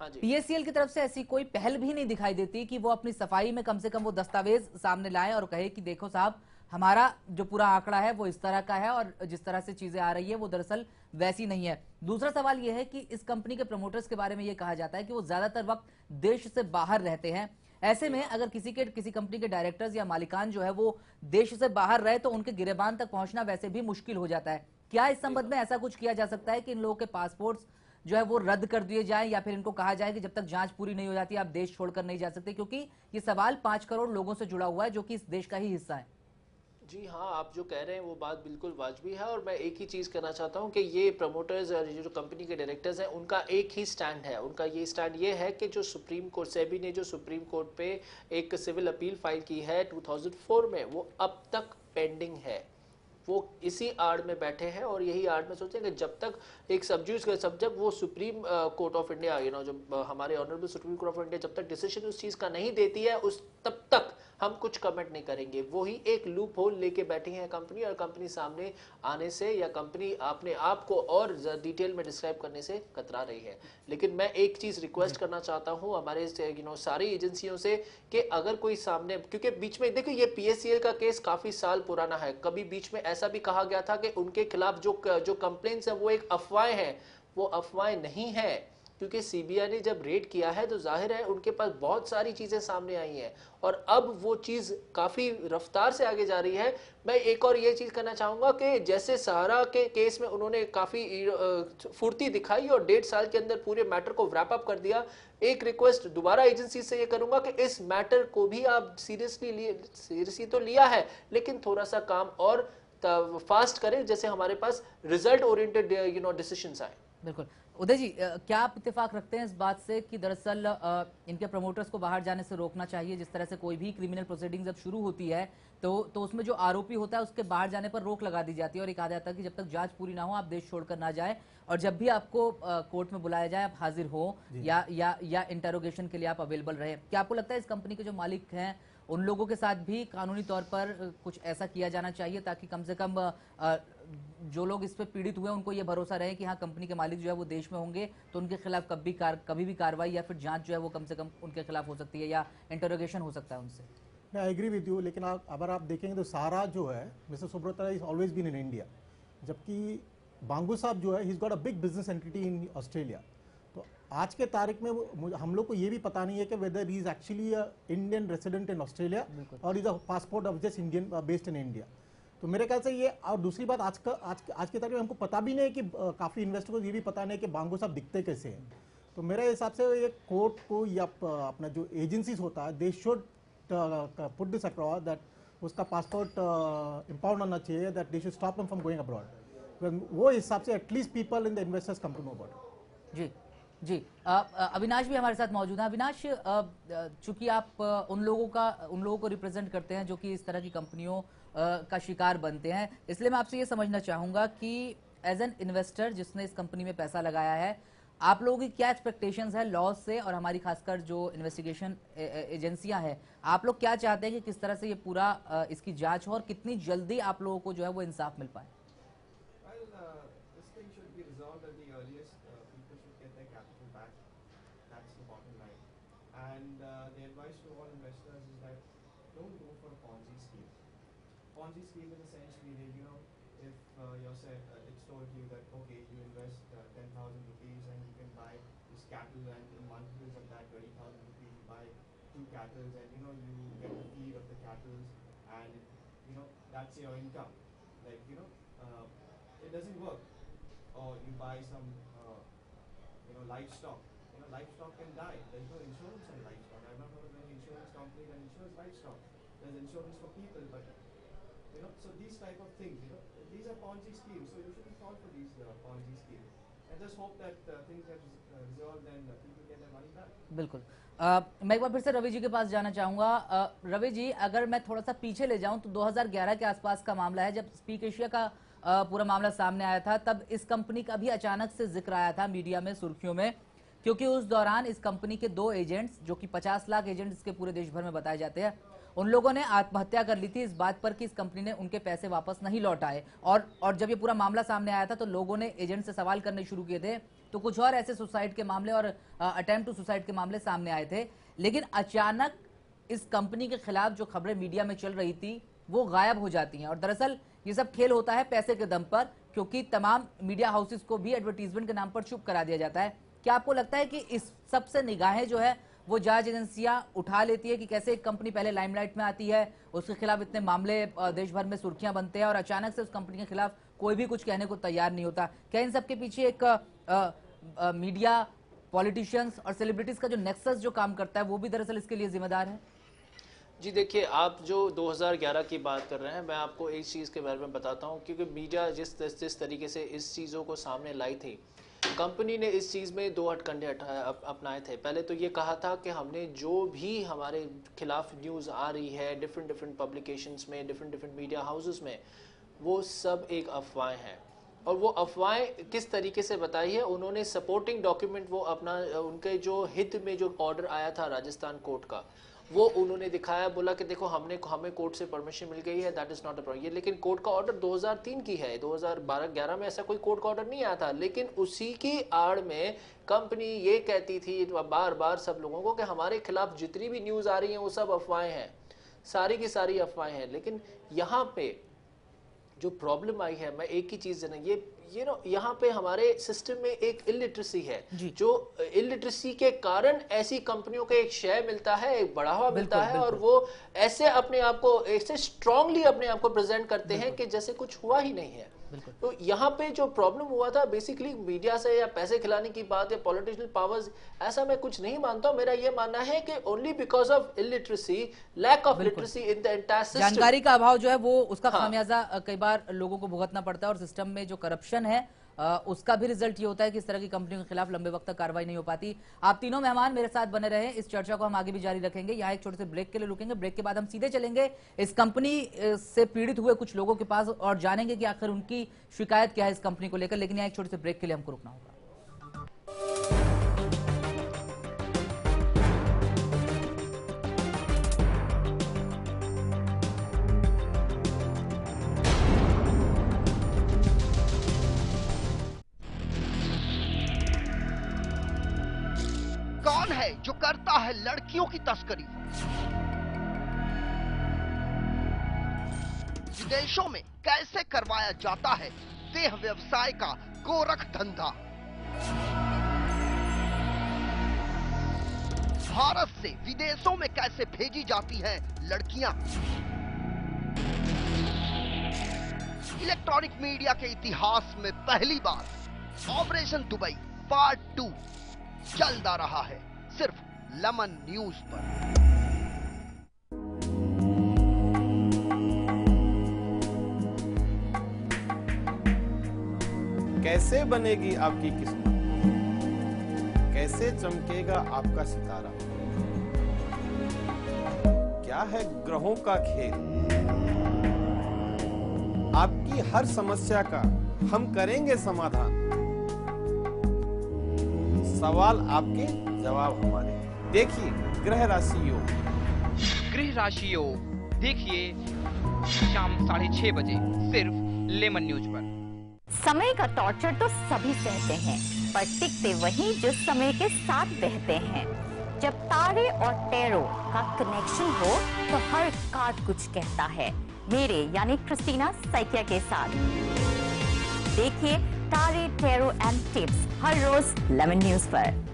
हाँ जी। PACL की तरफ से ऐसी कोई पहल भी नहीं दिखाई देती कि वो अपनी सफाई में कम से कम वो दस्तावेज सामने लाएं और कहे कि देखो साहब, हमारा जो पूरा आंकड़ा है वो इस तरह का है और जिस तरह से चीजें आ रही है वो दरअसल वैसी नहीं है। दूसरा सवाल यह है कि इस कंपनी के प्रमोटर्स के बारे में ये कहा जाता है कि वो ज्यादातर वक्त देश से बाहर रहते हैं। ऐसे में अगर किसी कंपनी के डायरेक्टर्स या मालिकान जो है वो देश से बाहर रहे तो उनके गिरेबान तक पहुंचना वैसे भी मुश्किल हो जाता है। क्या इस संबंध में ऐसा कुछ किया जा सकता है कि इन लोगों के पासपोर्ट्स जो है वो रद्द कर दिए जाएं, या फिर इनको कहा जाए कि जब तक जांच पूरी नहीं हो जाती आप देश छोड़कर नहीं जा सकते, क्योंकि ये सवाल 5 करोड़ लोगों से जुड़ा हुआ है जो कि इस देश का ही हिस्सा है। जी हाँ, आप जो कह रहे हैं वो बात बिल्कुल वाजबी है, और मैं एक ही चीज़ कहना चाहता हूँ कि ये प्रमोटर्स और ये जो कंपनी के डायरेक्टर्स हैं उनका एक ही स्टैंड है। उनका ये स्टैंड ये है कि जो सुप्रीम कोर्ट, सेबी ने जो सुप्रीम कोर्ट पे एक सिविल अपील फाइल की है 2004 में, वो अब तक पेंडिंग है। वो इसी आड़ में बैठे हैं और यही आड़ में सोचते हैं कि जब तक एक जब वो सुप्रीम कोर्ट ऑफ इंडिया जो हमारे honourable supreme court of India जब तक डिसीजन उस चीज का नहीं देती है, उस तब तक हम कुछ कमेंट नहीं करेंगे। वही एक लूप होल लेके बैठी है कंपनी, और कंपनी सामने आने से या कंपनी अपने आप को और डिटेल में डिस्क्राइब करने से कतरा रही है। लेकिन मैं एक चीज रिक्वेस्ट करना चाहता हूं हमारे सारी एजेंसियों से कि अगर कोई सामने, क्योंकि बीच में देखो ये PACL का केस काफी साल पुराना है, कभी बीच में ऐसा भी कहा गया था कि उनके खिलाफ जो कंप्लेंट्स है वो एक अफवाह है। वो अफवाह नहीं है, क्योंकि CBI ने जब रेड किया है तो जाहिर है उनके पास बहुत सारी चीजें सामने आई हैं, और अब वो चीज काफी रफ्तार से आगे जा रही है। मैं एक और ये चीज करना चाहूंगा कि जैसे सहारा के केस में उन्होंने काफी फुर्ती दिखाई और 1.5 साल के अंदर पूरे मैटर को रैप अप कर दिया, एक रिक्वेस्ट दोबारा एजेंसी से ये करूंगा कि इस मैटर को भी आप सीरियसली तो लिया है, लेकिन थोड़ा सा काम और फास्ट करें, जैसे हमारे पास रिजल्ट ओरिएंटेड डिसीजंस आए। बिल्कुल। उदय जी, क्या आप इत्तेफाक रखते हैं इस बात से कि दरअसल इनके प्रमोटर्स को बाहर जाने से रोकना चाहिए? जिस तरह से कोई भी क्रिमिनल प्रोसीडिंग जब शुरू होती है तो उसमें जो आरोपी होता है उसके बाहर जाने पर रोक लगा दी जाती है और ये कहा जाता है कि जब तक जांच पूरी ना हो आप देश छोड़कर ना जाए, और जब भी आपको कोर्ट में बुलाया जाए आप हाजिर हो या इंटरोगेशन के लिए आप अवेलेबल रहे। क्या आपको लगता है इस कंपनी के जो मालिक हैं उन लोगों के साथ भी कानूनी तौर पर कुछ ऐसा किया जाना चाहिए ताकि कम से कम जो लोग इस पे पीड़ित हुए उनको ये भरोसा रहे कि हाँ कंपनी के मालिक जो है वो देश में होंगे तो उनके खिलाफ कभी भी कार्रवाई या फिर जांच जो है वो कम से कम उनके खिलाफ हो सकती है या इंटरोगेशन हो सकता है उनसे? मैं आई एग्री विद यू, लेकिन अगर आप देखेंगे तो सहारा जो है mister Subrata is always been in India, जबकि बांगू साहब जो है he is got a big business entity in Australia. तो आज के तारीख में हम लोग को ये भी पता नहीं है कि whether he is actually Indian resident in Australia और is a passport of just Indian based in India. तो मेरे ख्याल से ये, और दूसरी बात आज के तारीख में हमको पता भी नहीं कि काफ़ी इन्वेस्टर को ये भी पता नहीं कि बांगू साहब दिखते कैसे हैं। तो मेरे हिसाब से ये कोर्ट को या अपना जो एजेंसीज होता है they should put this across that उसका पासपोर्ट इम्पाउंड होना चाहिए, that they should stop him from going abroad. वो हिसाब से at least people in the investors come to know about. जी जी। अविनाश भी हमारे साथ मौजूद है। अविनाश, चूंकि आप उन लोगों को रिप्रेजेंट करते हैं जो कि इस तरह की कंपनियों का शिकार बनते हैं, इसलिए मैं आपसे ये समझना चाहूंगा कि एज एन इन्वेस्टर जिसने इस कंपनी में पैसा लगाया है, आप लोगों की क्या एक्सपेक्टेशंस है लॉ से, और हमारी खासकर जो इन्वेस्टिगेशन एजेंसियां हैं, आप लोग क्या चाहते हैं कि किस तरह से ये पूरा इसकी जांच हो और कितनी जल्दी आप लोगों को जो है वो इंसाफ मिल पाए? Well, this thing should be resolved at the earliest. People should get their capital back. That's the bottom line. And the advice to all investors is that don't go for a Ponzi scheme. Ponzi scheme is essentially, if it's told you that okay, you invest 10,000 rupees and you can buy this cattle, and in multiples of that 20,000 rupees you buy 2 cattle, and you get the feed of the cattle, and that's your income. Like it doesn't work. Or you buy some livestock. Livestock can die. There's no insurance on livestock. I've not heard of any insurance company that insures livestock. There's insurance for people, but so these type of things, these are Ponzi schemes. So you shouldn't fall for these Ponzi schemes. And just hope that things get resolved and people get their money back. बिल्कुल। मैं एक बार फिर से रवि जी के पास जाना चाहूंगा। रवि जी, अगर मैं थोड़ा सा पीछे ले जाऊं तो 2011 के आसपास का मामला है, जब स्पीक एशिया का पूरा मामला सामने आया था। तब इस कंपनी का भी अचानक से जिक्र आया था मीडिया में, सुर्खियों में, क्योंकि उस दौरान इस कंपनी के 2 एजेंट्स, जो कि 50 लाख एजेंट्स के पूरे देश भर में बताए जाते हैं, उन लोगों ने आत्महत्या कर ली थी इस बात पर कि इस कंपनी ने उनके पैसे वापस नहीं लौटाए। और जब ये पूरा मामला सामने आया था तो लोगों ने एजेंट से सवाल करने शुरू किए थे, तो कुछ और ऐसे सुसाइड के मामले और अटेम्प्ट टू सुसाइड के मामले सामने आए थे। लेकिन अचानक इस कंपनी के खिलाफ जो खबरें मीडिया में चल रही थी वो गायब हो जाती हैं। और दरअसल ये सब खेल होता है पैसे के दम पर, क्योंकि तमाम मीडिया हाउसेस को भी एडवर्टीजमेंट के नाम पर चुप करा दिया जाता है। क्या आपको लगता है कि इस सबसे निगाहें जो है वो जांच एजेंसियां उठा लेती है कि कैसे एक कंपनी पहले लाइमलाइट में आती है, उसके खिलाफ इतने मामले देश भर में सुर्खियां बनते हैं और अचानक से उस कंपनी के खिलाफ कोई भी कुछ कहने को तैयार नहीं होता? क्या इन सब के पीछे एक मीडिया, पॉलिटिशियंस और सेलिब्रिटीज का जो नेक्सस जो काम करता है वो भी दरअसल इसके लिए जिम्मेदार है? जी देखिए, आप जो 2011 की बात कर रहे हैं, मैं आपको एक चीज़ के बारे में बताता हूं, क्योंकि मीडिया जिस तरीके से इस चीज़ों को सामने लाई थी, कंपनी ने इस चीज़ में 2 हथकंडे अपनाए थे। पहले तो ये कहा था कि हमने जो भी हमारे खिलाफ न्यूज़ आ रही है डिफरेंट पब्लिकेशंस में, डिफरेंट मीडिया हाउसेस में, वो सब एक अफवाहें हैं। और वो अफवाहें किस तरीके से बताई है, उन्होंने सपोर्टिंग डॉक्यूमेंट वो अपना उनके जो हित में जो ऑर्डर आया था राजस्थान कोर्ट का, वो उन्होंने दिखाया, बोला कि देखो हमें कोर्ट से परमिशन मिल गई है, that is not a problem. ये लेकिन कोर्ट का ऑर्डर 2003 की है, 2012-11 में ऐसा कोई कोर्ट का ऑर्डर नहीं आया था। लेकिन उसी की आड़ में कंपनी ये कहती थी बार बार सब लोगों को कि हमारे खिलाफ जितनी भी न्यूज़ आ रही है वो सब अफवाहें हैं, सारी की सारी अफवाहें हैं। लेकिन यहाँ पे जो प्रॉब्लम आई है, मैं एक ही चीज़ यहाँ पे हमारे सिस्टम में एक इलिटरेसी है, जो इलिटरेसी के कारण ऐसी कंपनियों को एक शेयर मिलता है, एक बढ़ावा मिलता है, और वो ऐसे अपने आप को ऐसे स्ट्रांगली अपने आप को प्रेजेंट करते हैं कि जैसे कुछ हुआ ही नहीं है। तो यहाँ पे जो प्रॉब्लम हुआ था बेसिकली मीडिया से या पैसे खिलाने की बात या पॉलिटिशियल पावर्स, ऐसा मैं कुछ नहीं मानता हूँ। मेरा ये मानना है कि only because of illiteracy, lack of literacy in the entire system, जानकारी का अभाव जो है वो उसका खामियाजा कई बार लोगों को भुगतना पड़ता है। और सिस्टम में जो करप्शन है उसका भी रिजल्ट ये होता है कि इस तरह की कंपनियों के खिलाफ लंबे वक्त तक कार्रवाई नहीं हो पाती। आप तीनों मेहमान मेरे साथ बने रहे, इस चर्चा को हम आगे भी जारी रखेंगे। यहाँ एक छोटे से ब्रेक के लिए रुकेंगे, ब्रेक के बाद हम सीधे चलेंगे इस कंपनी से पीड़ित हुए कुछ लोगों के पास और जानेंगे कि आखिर उनकी शिकायत क्या है इस कंपनी को लेकर। लेकिन यहाँ एक छोटे से ब्रेक के लिए हमको रुकना होगा। कौन है जो करता है लड़कियों की तस्करी? विदेशों में कैसे करवाया जाता है देह व्यवसाय का गोरख धंधा? भारत से विदेशों में कैसे भेजी जाती हैं लड़कियां? इलेक्ट्रॉनिक मीडिया के इतिहास में पहली बार ऑपरेशन दुबई पार्ट 2 चलता रहा है सिर्फ लेमन न्यूज पर। कैसे बनेगी आपकी किस्मत? कैसे चमकेगा आपका सितारा? क्या है ग्रहों का खेल? आपकी हर समस्या का हम करेंगे समाधान। सवाल आपके, जवाब हमारे। देखिए ग्रह राशि योग। गृह राशि योग देखिए शाम 6:30 बजे सिर्फ लेमन न्यूज पर। समय का टॉर्चर तो सभी सहते हैं, पर टिकते वही जो समय के साथ बहते हैं। जब तारे और टैरो का कनेक्शन हो तो हर कार्ड कुछ कहता है। मेरे यानी क्रिस्टीना सैकिया के साथ देखिए तारे, टैरो एंड टिप्स हर रोज लेमन न्यूज पर।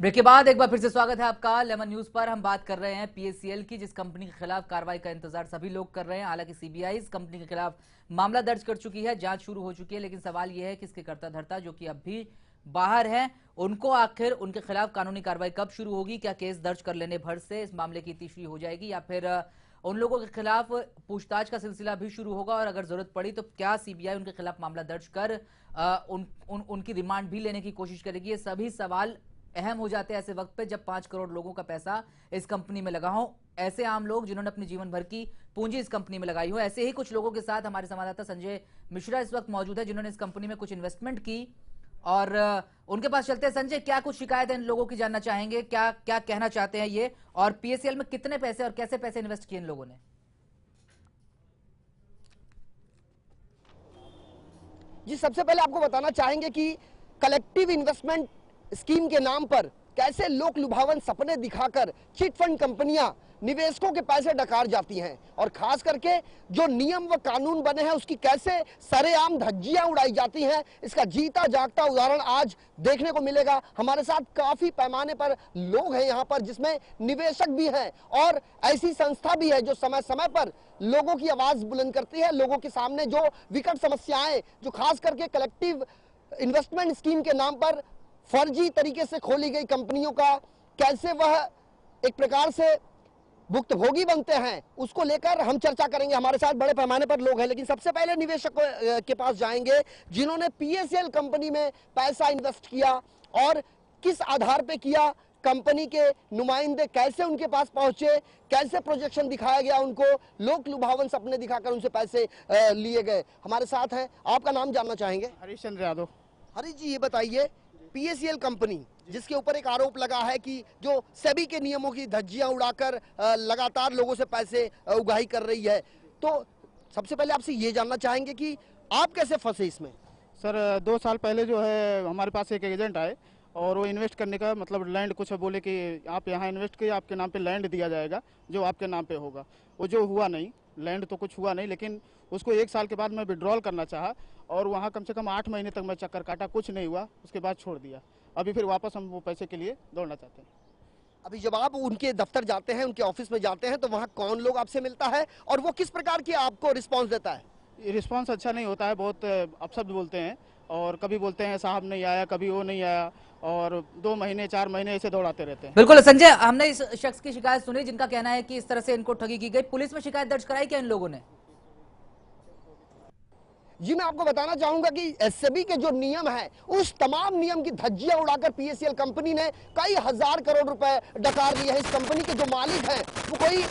ब्रेक के बाद एक बार फिर से स्वागत है आपका लेमन न्यूज पर। हम बात कर रहे हैं पीएससीएल की, जिस कंपनी के खिलाफ कार्रवाई का इंतजार सभी लोग कर रहे हैं। हालांकि सीबीआई इस कंपनी के खिलाफ मामला दर्ज कर चुकी है, जांच शुरू हो चुकी है, लेकिन सवाल यह है कि इसके कर्ता धर्ता जो कि अब भी बाहर हैं, उनको आखिर उनके खिलाफ कानूनी कार्रवाई कब शुरू होगी? क्या केस दर्ज कर लेने भर से इस मामले की तीसरी हो जाएगी, या फिर उन लोगों के खिलाफ पूछताछ का सिलसिला भी शुरू होगा? और अगर जरूरत पड़ी तो क्या सीबीआई उनके खिलाफ मामला दर्ज कर उनकी रिमांड भी लेने की कोशिश करेगी? ये सभी सवाल अहम हो जाते हैं ऐसे वक्त पे जब 5 करोड़ लोगों का पैसा इस कंपनी में लगा हो। ऐसे आम लोग जिन्होंने अपने जीवन भर की पूंजी इस कंपनी में लगाई हो। ऐसे ही कुछ लोगों के साथ हमारे संवाददाता संजय मिश्रा इस वक्त मौजूद है, जिन्होंने इस कंपनी में कुछ इन्वेस्टमेंट की, और उनके पास चलते हैं। संजय, क्या कुछ शिकायत है इन लोगों की, जानना चाहेंगे क्या क्या कहना चाहते हैं ये, और पीएससीएल में कितने पैसे और कैसे पैसे इन्वेस्ट किए इन लोगों ने? जी, सबसे पहले आपको बताना चाहेंगे कि कलेक्टिव इन्वेस्टमेंट स्कीम के नाम पर कैसे लोक लुभावन सपने दिखाकर चिट फंड कंपनियां निवेशकों के पैसे डकार जाती हैं, और खास करके जो नियम व कानून बने हैं उसकी कैसे सरेआम धज्जियां उड़ाई जाती हैं, इसका जीता जागता उदाहरण आज देखने को मिलेगा। हमारे साथ काफी पैमाने पर लोग हैं यहाँ पर, जिसमें निवेशक भी हैं और ऐसी संस्था भी है जो समय समय पर लोगों की आवाज बुलंद करती है। लोगों के सामने जो विकट समस्याएं, जो खास करके कलेक्टिव इन्वेस्टमेंट स्कीम के नाम पर फर्जी तरीके से खोली गई कंपनियों का कैसे वह एक प्रकार से भुक्तभोगी बनते हैं, उसको लेकर हम चर्चा करेंगे। हमारे साथ बड़े पैमाने पर लोग हैं, लेकिन सबसे पहले निवेशक के पास जाएंगे जिन्होंने पीएससीएल कंपनी में पैसा इन्वेस्ट किया और किस आधार पे किया, कंपनी के नुमाइंदे कैसे उनके पास पहुंचे, कैसे प्रोजेक्शन दिखाया गया उनको, लोक लुभावन सपने दिखाकर उनसे पैसे लिए गए। हमारे साथ हैं, आपका नाम जानना चाहेंगे? हरीशचंद्र यादव। हरीश जी, ये बताइए, पीएससीएल कंपनी जिसके ऊपर एक आरोप लगा है कि जो सेबी के नियमों की धज्जियां उड़ाकर लगातार लोगों से पैसे उगाही कर रही है, तो सबसे पहले आपसे ये जानना चाहेंगे कि आप कैसे फंसे इसमें? सर 2 साल पहले जो है हमारे पास एक एजेंट आए और वो इन्वेस्ट करने का मतलब लैंड कुछ बोले कि आप यहाँ इन्वेस्ट कीजिए, आपके नाम पे लैंड दिया जाएगा जो आपके नाम पे होगा। वो जो हुआ नहीं, लैंड तो कुछ हुआ नहीं, लेकिन उसको 1 साल के बाद मैं विड्रॉल करना चाहा और वहाँ कम से कम 8 महीने तक मैं चक्कर काटा, कुछ नहीं हुआ, उसके बाद छोड़ दिया। अभी फिर वापस हम वो पैसे के लिए दौड़ना चाहते हैं। अभी जब आप उनके दफ्तर जाते हैं, उनके ऑफिस में जाते हैं, तो वहाँ कौन लोग आपसे मिलता है और वो किस प्रकार की आपको रिस्पॉन्स देता है? रिस्पॉन्स अच्छा नहीं होता है, बहुत अपशब्द बोलते हैं और कभी बोलते हैं साहब नहीं आया, कभी वो नहीं आया, और 2 महीने 4 महीने ऐसे दौड़ाते रहते हैं। बिल्कुल संजय, हमने इस शख्स की शिकायत सुनी जिनका कहना है कि इस तरह से इनको ठगी की गई। पुलिस में शिकायत दर्ज कराई क्या इन लोगों ने? जी, मैं आपको बताना चाहूंगा कि एससेबी के जो नियम है, उस तमाम नियम की धज्जियां उड़ाकर पीएससीएल कंपनी ने कई हजार करोड़ रुपए डकार लिए हैं। इस कंपनी के जो मालिक हैं वो कोई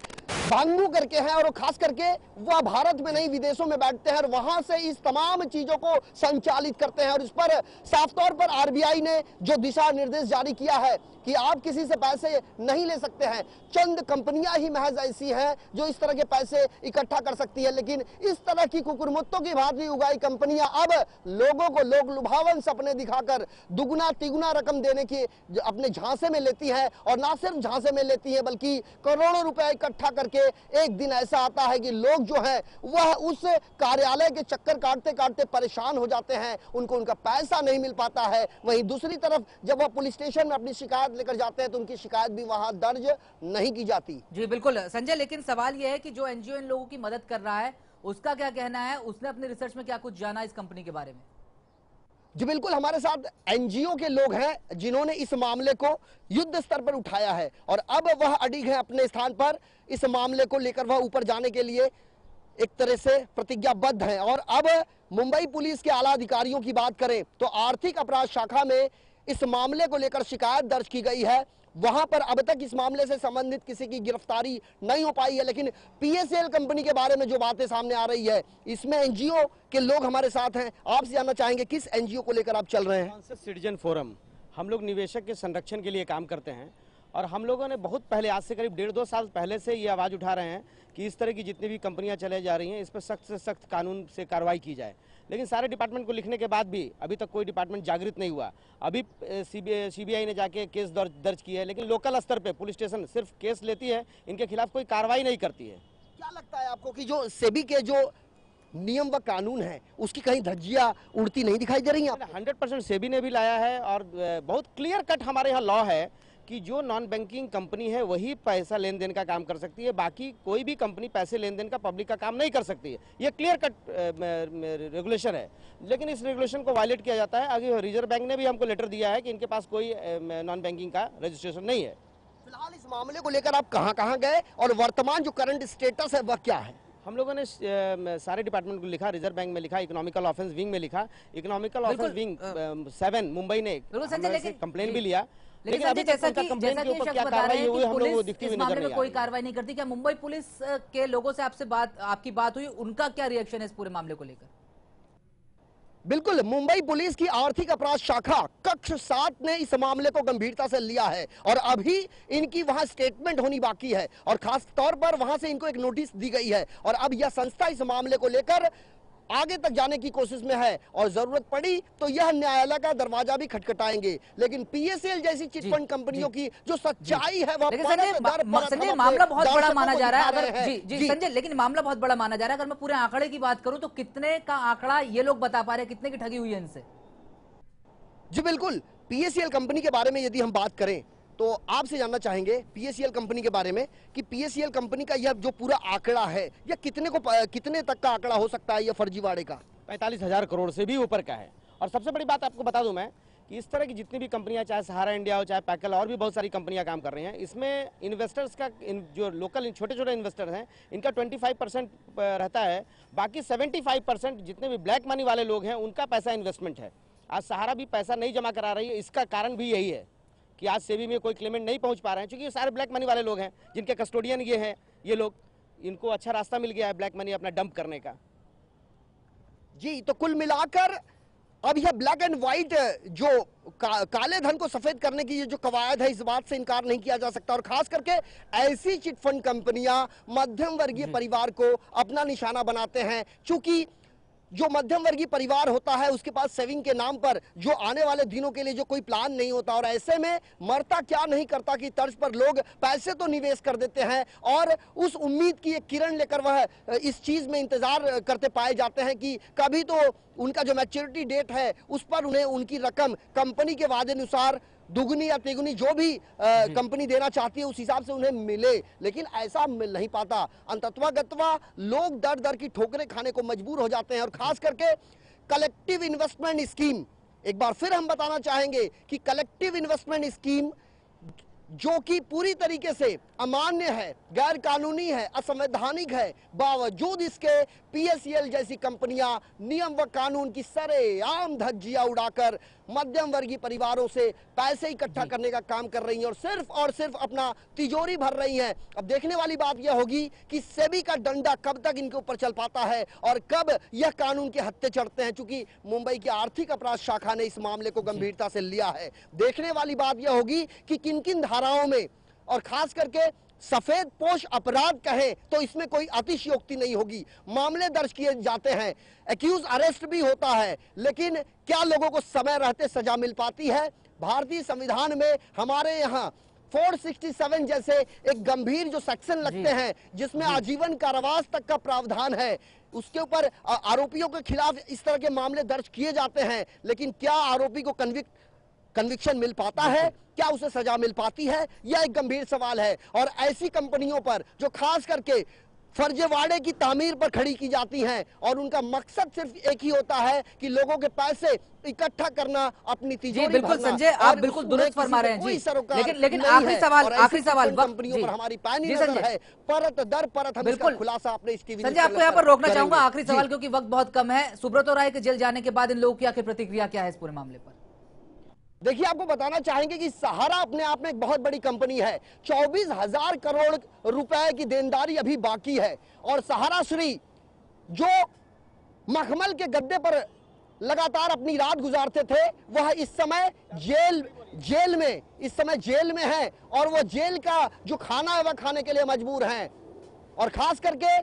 भांगू करके हैं, और वो खास करके वह भारत में नहीं विदेशों में बैठते हैं और वहां से इस तमाम चीजों को संचालित करते हैं। और इस पर साफ तौर पर आरबीआई ने जो दिशा निर्देश जारी किया है कि आप किसी से पैसे नहीं ले सकते हैं, चंद कंपनियां ही महज ऐसी हैं जो इस तरह के पैसे इकट्ठा कर सकती है, लेकिन इस तरह की कुकुरमुत्तों की भांति उगाई कंपनियां अब लोगों को लोक लुभावन सपने दिखाकर दुगुना तिगुना रकम देने की अपने झांसे में लेती है, और ना सिर्फ झांसे में लेती है बल्कि करोड़ों रुपए इकट्ठा करके एक दिन ऐसा आता है कि लोग जो है वह उस कार्यालय के चक्कर काटते काटते परेशान हो जाते हैं, उनको उनका पैसा नहीं मिल पाता है। वहीं दूसरी तरफ जब वह पुलिस स्टेशन में अपनी शिकायत लेकर जाते हैं तो उनकी शिकायत भी वहां दर्ज नहीं की जाती। जी बिल्कुल संजय, लेकिन सवाल यह है कि जो एनजीओ इन लोगों की मदद कर रहा है उसका क्या कहना है? उसने अपने रिसर्च में क्या कुछ जाना इस कंपनी के बारे में? जी बिल्कुल, हमारे साथ एनजीओ के लोग हैं जिन्होंने इस मामले को युद्ध स्तर पर उठाया है और अब वह अडिग है अपने स्थान पर। इस मामले को लेकर वह ऊपर जाने के लिए एक तरह से प्रतिज्ञाबद्ध हैं। और अब मुंबई पुलिस के आला अधिकारियों की बात करें तो आर्थिक अपराध शाखा में इस मामले को लेकर शिकायत दर्ज की गई है। वहां पर अब तक इस मामले से संबंधित किसी की गिरफ्तारी नहीं हो पाई है, लेकिन पीएसएल कंपनी के बारे में जो बातें सामने आ रही है, इसमें एनजीओ के लोग हमारे साथ हैं। आपसे जानना चाहेंगे किस एनजीओ को लेकर आप चल रहे हैं? Citizen forum. हम लोग निवेशक के संरक्षण के लिए काम करते हैं और हम लोगों ने बहुत पहले, आज से करीब 1.5-2 साल पहले से ये आवाज़ उठा रहे हैं कि इस तरह की जितनी भी कंपनियां चले जा रही हैं इस पर सख्त से सख्त कानून से कार्रवाई की जाए। लेकिन सारे डिपार्टमेंट को लिखने के बाद भी अभी तक कोई डिपार्टमेंट जागृत नहीं हुआ। अभी सीबीआई ने जाके केस दर्ज किया है, लेकिन लोकल स्तर पे पुलिस स्टेशन सिर्फ केस लेती है, इनके खिलाफ कोई कार्रवाई नहीं करती है। क्या लगता है आपको कि जो सेबी के जो नियम व कानून है उसकी कहीं धज्जियां उड़ती नहीं दिखाई दे रही हैं? 100% सेबी ने भी लाया है और बहुत क्लियर कट हमारे यहाँ लॉ है कि जो नॉन बैंकिंग कंपनी है वही पैसा लेन देन का काम कर सकती है, बाकी कोई भी कंपनी पैसे लेन देन का पब्लिक का काम नहीं कर सकती है। ये क्लियर कट रेगुलेशन है, लेकिन इस रेगुलेशन को वायलेट किया जाता है। आगे रिजर्व बैंक ने भी हमको लेटर दिया है कि इनके पास कोई नॉन बैंकिंग का रजिस्ट्रेशन नहीं है। फिलहाल इस मामले को लेकर आप कहां गए और वर्तमान जो करंट स्टेटस है वह क्या है? हम लोगों ने सारे डिपार्टमेंट को लिखा, रिजर्व बैंक में लिखा, इकोनॉमिकल ऑफेंस विंग में लिखा। इकोनॉमिकल ऑफेंस विंग 7 मुंबई ने कंप्लेन भी लिया, लेकिन अभी जैसा कि इस मामले में कोई कार्रवाई नहीं करती। क्या मुंबई पुलिस के लोगों से आपकी बात हुई, उनका क्या रिएक्शन है इस पूरे मामले को लेकर? बिल्कुल, मुंबई पुलिस की आर्थिक अपराध शाखा कक्ष 7 ने इस मामले को गंभीरता से लिया है और अभी इनकी वहां स्टेटमेंट होनी बाकी है और खास तौर पर वहां से इनको एक नोटिस दी गई है और अब यह संस्था इस मामले को लेकर आगे तक जाने की कोशिश में है और जरूरत पड़ी तो यह न्यायालय का दरवाजा भी खटखटाएंगे। लेकिन पीएसएल जैसी चिटफंड कंपनियों की जो सच्चाई है वह संजय मामला बहुत बड़ा माना जा रहा है। अगर जी संजय, लेकिन मामला बहुत बड़ा माना जा रहा है। अगर मैं पूरे आंकड़े की बात करूं तो कितने का आंकड़ा ये लोग बता पा रहे हैं, कितने की ठगी हुई है इनसे? जी बिल्कुल, पीएसएल कंपनी के बारे में यदि हम बात करें तो आपसे जानना चाहेंगे पीएसएल कंपनी के बारे में कि पीएसएल कंपनी का यह जो पूरा आंकड़ा है यह कितने तक का आंकड़ा हो सकता है यह फर्जीवाड़े का? 45,000 करोड़ से भी ऊपर का है। और सबसे बड़ी बात आपको बता दूं मैं कि इस तरह की जितनी भी कंपनियां, चाहे सहारा इंडिया हो, चाहे पैकल, और भी बहुत सारी कंपनियां काम कर रही हैं, इसमें इन्वेस्टर्स का जो लोकल छोटे छोटे इन्वेस्टर्स हैं इनका 25% रहता है। बाकी 75% जितने भी ब्लैक मनी वाले लोग हैं उनका पैसा इन्वेस्टमेंट है। आज सहारा भी पैसा नहीं जमा करा रही है, इसका कारण भी यही है कि आज सेबी में कोई क्लेमेंट नहीं पहुंच पा रहे हैं, क्योंकि ये सारे ब्लैक मनी वाले लोग हैं जिनके कस्टोडियन ये हैं। ये लोग, इनको अच्छा रास्ता मिल गया है ब्लैक मनी अपना डंप करने का। जी, तो कुल मिलाकर अब यह ब्लैक एंड व्हाइट जो काले धन को सफेद करने की ये जो कवायद है, इस बात से इनकार नहीं किया जा सकता। और खास करके ऐसी चिटफंड कंपनियां मध्यम वर्गीय परिवार को अपना निशाना बनाते हैं। चूंकि जो मध्यम वर्गीय परिवार होता है उसके पास सेविंग के नाम पर जो आने वाले दिनों के लिए जो कोई प्लान नहीं होता और ऐसे में मरता क्या नहीं करता की तर्ज पर लोग पैसे तो निवेश कर देते हैं और उस उम्मीद की एक किरण लेकर वह इस चीज में इंतजार करते पाए जाते हैं कि कभी तो उनका जो मैच्योरिटी डेट है उस पर उन्हें उनकी रकम कंपनी के वादे अनुसार दुगनी या तिगुनी जो भी कंपनी देना चाहती है उस हिसाब से उन्हें मिले, लेकिन ऐसा मिल नहीं पाता। अंतत्वागत्वा लोग दर दर की ठोकरें खाने को मजबूर हो जाते हैं। और खास करके कलेक्टिव इन्वेस्टमेंट स्कीम, एक बार फिर हम बताना चाहेंगे कि कलेक्टिव इन्वेस्टमेंट स्कीम जो कि पूरी तरीके से अमान्य है, गैर कानूनी है, असंवैधानिक है, बावजूद इसके पीएसएल जैसी कंपनियां नियम व कानून की सरेआम धज्जियां उड़ाकर मध्यम वर्गीय परिवारों से पैसे इकट्ठा करने का काम कर रही हैं और सिर्फ अपना तिजोरी भर रही हैं। अब देखने वाली बात यह होगी कि सेबी का डंडा कब तक इनके ऊपर चल पाता है और कब यह कानून के हत्थे चढ़ते हैं, चूंकि मुंबई की आर्थिक अपराध शाखा ने इस मामले को गंभीरता से लिया है। देखने वाली बात यह होगी कि किन किन धाराओं में, और खास करके सफेद पोश अपराध कहे तो इसमें कोई अतिशयोक्ति नहीं होगी। मामले दर्ज किए जाते हैं, एक्यूज अरेस्ट भी होता है, लेकिन क्या लोगों को समय रहते सजा मिल पाती है? भारतीय संविधान में हमारे यहाँ 467 जैसे एक गंभीर जो सेक्शन लगते हैं जिसमें आजीवन कारावास तक का प्रावधान है, उसके ऊपर आरोपियों के खिलाफ इस तरह के मामले दर्ज किए जाते हैं, लेकिन क्या आरोपी को कन्विक्शन मिल पाता है? क्या उसे सजा मिल पाती है? यह एक गंभीर सवाल है। और ऐसी कंपनियों पर जो खास करके फर्जीवाड़े की तामीर पर खड़ी की जाती हैं और उनका मकसद सिर्फ एक ही होता है कि लोगों के पैसे इकट्ठा करना, अपनी तिजोरी बिल्कुल भरना। संजय, आप बिल्कुल दुरुस्त फरमा रहे हैं जी। लेकिन आखिरी सवाल कंपनियों पर हमारी पैनी नजर है, परत दर परत हम इसका खुलासा अपने इस टीवी संजय आपको यहाँ पर रोकना चाहूंगा, आखिरी सवाल क्योंकि वक्त बहुत कम है। सुब्रतो राय के जेल जाने के बाद इन लोगों की आखिर प्रतिक्रिया क्या है इस पूरे मामले पर? देखिए, आपको बताना चाहेंगे कि सहारा अपने आप में एक बहुत बड़ी कंपनी है। 24,000 करोड़ रुपए की देनदारी अभी बाकी है और सहारा श्री जो मखमल के गद्दे पर लगातार अपनी रात गुजारते थे, वह इस समय जेल में है और वह जेल का जो खाना है वह खाने के लिए मजबूर हैं। और खास करके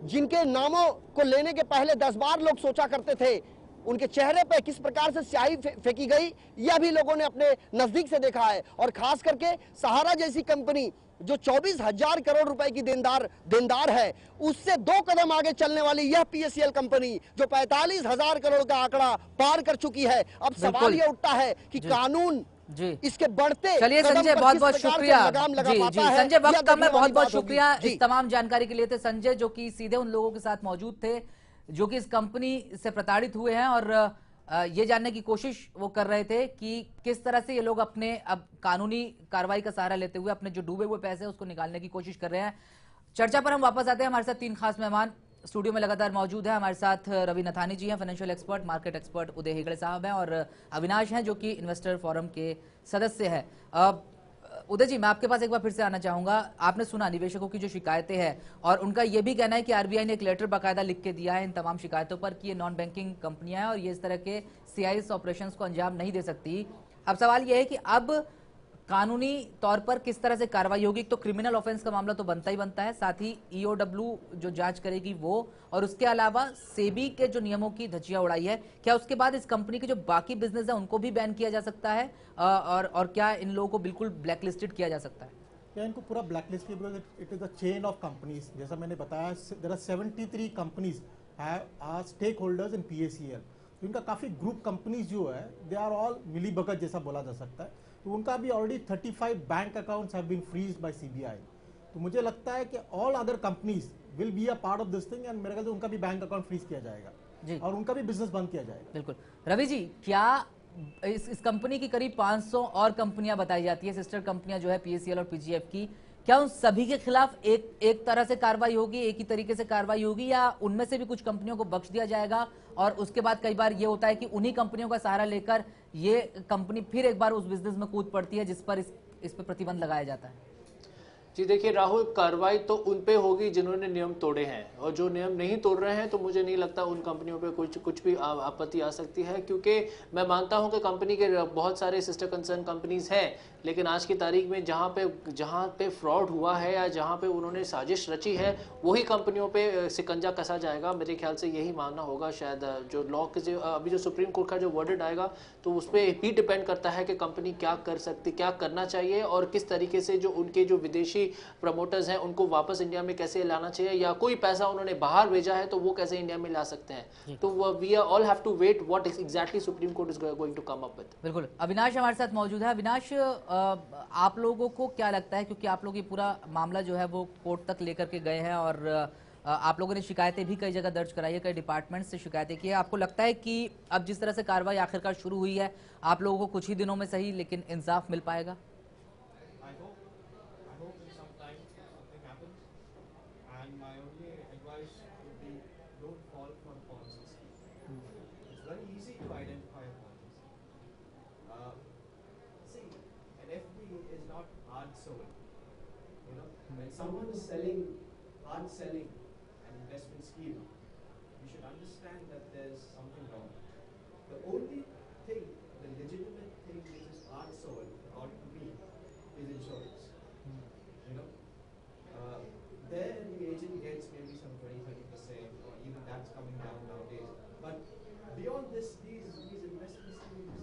जिनके नामों को लेने के पहले 10 बार लोग सोचा करते थे, उनके चेहरे पर किस प्रकार से स्याही फेंकी गई, यह भी लोगों ने अपने नजदीक से देखा है। और खास करके सहारा जैसी कंपनी जो 24,000 करोड़ रुपए की देनदार है, उससे 2 कदम आगे चलने वाली यह पीएससीएल कंपनी जो 45,000 करोड़ का आंकड़ा पार कर चुकी है। अब सवाल यह उठता है कि कानून जी इसके बढ़ते चलिए संजय, बहुत बहुत शुक्रिया जी। संजय वक्त कम है, बहुत बहुत शुक्रिया जी। इस तमाम जानकारी के लिए। थे संजय जो कि सीधे उन लोगों के साथ मौजूद थे जो कि इस कंपनी से प्रताड़ित हुए हैं और ये जानने की कोशिश वो कर रहे थे कि किस तरह से ये लोग अपने अब कानूनी कार्रवाई का सहारा लेते हुए अपने जो डूबे हुए पैसे हैं उसको निकालने की कोशिश कर रहे हैं। चर्चा पर हम वापस आते हैं। हमारे साथ 3 खास मेहमान स्टूडियो में लगातार मौजूद है। हमारे साथ रवि नथानी जी हैं, फाइनेंशियल एक्सपर्ट, मार्केट एक्सपर्ट उदय हेगड़े साहब हैं और अविनाश हैं जो कि इन्वेस्टर फोरम के सदस्य हैं। उदय जी, मैं आपके पास एक बार फिर से आना चाहूंगा। आपने सुना निवेशकों की जो शिकायतें हैं और उनका यह भी कहना है कि आरबीआई ने एक लेटर बाकायदा लिख के दिया है इन तमाम शिकायतों पर कि ये नॉन बैंकिंग कंपनियां हैं और ये इस तरह के सीआईएस ऑपरेशंस को अंजाम नहीं दे सकती। अब सवाल यह है कि अब कानूनी तौर पर किस तरह से कार्रवाई होगी। तो क्रिमिनल ऑफेंस का मामला तो बनता ही बनता है, साथ ही ईओडब्ल्यू जो जांच करेगी वो, और उसके अलावा सेबी के जो नियमों की धज्जियां उड़ाई है, क्या उसके बाद इस कंपनी के जो बाकी बिजनेस है उनको भी बैन किया जा सकता है और क्या इन लोगों को बिल्कुल ब्लैकलिस्टेड किया जा सकता है? या इनको पूरा ब्लैकलिस्ट किया, because it is a chain of companies. जैसा मैंने बताया, there are 73 companies are stake holders in PACL. तो इनका काफी ग्रुप कंपनीज जो है दे आर ऑल मिली भगत जैसा बोला जा सकता है। तो उनका भी already 35 bank accounts have been freezed by CBI. तो मुझे लगता है कि all other companies will be a part of this thing and मेरे ख्याल से उनका भी बैंक अकाउंट फ्रीज किया जाएगा जी, और उनका भी बिजनेस बंद किया जाएगा। बिल्कुल। रवि जी, क्या इस कंपनी की करीब 500 और कंपनियां बताई जाती है, सिस्टर कंपनियां जो है पीएससीएल और पीजीएफ की, क्या उन सभी के खिलाफ एक तरह से कार्रवाई होगी, एक ही तरीके से कार्रवाई होगी, या उनमें से भी कुछ कंपनियों को बख्श दिया जाएगा और उसके बाद कई बार ये होता है कि उन्हीं कंपनियों का सहारा लेकर ये कंपनी फिर एक बार उस बिजनेस में कूद पड़ती है जिस पर इस पर प्रतिबंध लगाया जाता है? जी देखिए राहुल, कार्रवाई तो उन पे होगी जिन्होंने नियम तोड़े हैं, और जो नियम नहीं तोड़ रहे हैं तो मुझे नहीं लगता उन कंपनियों पे कुछ भी आपत्ति आ सकती है, क्योंकि मैं मानता हूं कि कंपनी के बहुत सारे सिस्टर कंसर्न कंपनीज हैं, लेकिन आज की तारीख में जहां पे फ्रॉड हुआ है या जहां पे उन्होंने साजिश रची है वही कंपनियों पे सिकंजा कसा जाएगा। मेरे ख्याल से यही मानना होगा। शायद जो लॉ के अभी जो सुप्रीम कोर्ट का जो वर्डिक्ट आएगा तो उस पर ही डिपेंड करता है कि कंपनी क्या कर सकती, क्या करना चाहिए और किस तरीके से जो उनके जो विदेशी प्रमोटर्स हैं उनको वापस इंडिया में कैसे लाना चाहिए, या कोई पैसा उन्होंने बाहर भेजा है तो वो कैसे इंडिया में ला सकते हैं। तो we all have to wait what exactly supreme court is going to come up with. बिल्कुल। अविनाश हमारे साथ मौजूद है। अविनाश, आप लोगों को क्या लगता है, क्योंकि आप लोग ये पूरा मामला जो है वो कोर्ट तक लेकर के गए हैं और आप लोगों ने शिकायतें भी कई जगह दर्ज कराई है, कई डिपार्टमेंट से शिकायतें की है, आपको लगता है कि अब जिस तरह से कार्रवाई आखिरकार शुरू हुई है आप लोगों को कुछ ही दिनों में सही लेकिन इंसाफ मिल पाएगा? Someone is hard selling an investment scheme, you should understand that there's something wrong. The only thing, the legitimate thing which is hard sold, according to me, is insurance. There the agent gets maybe some 20-30%, or even that's coming down nowadays. But beyond this, these investment schemes,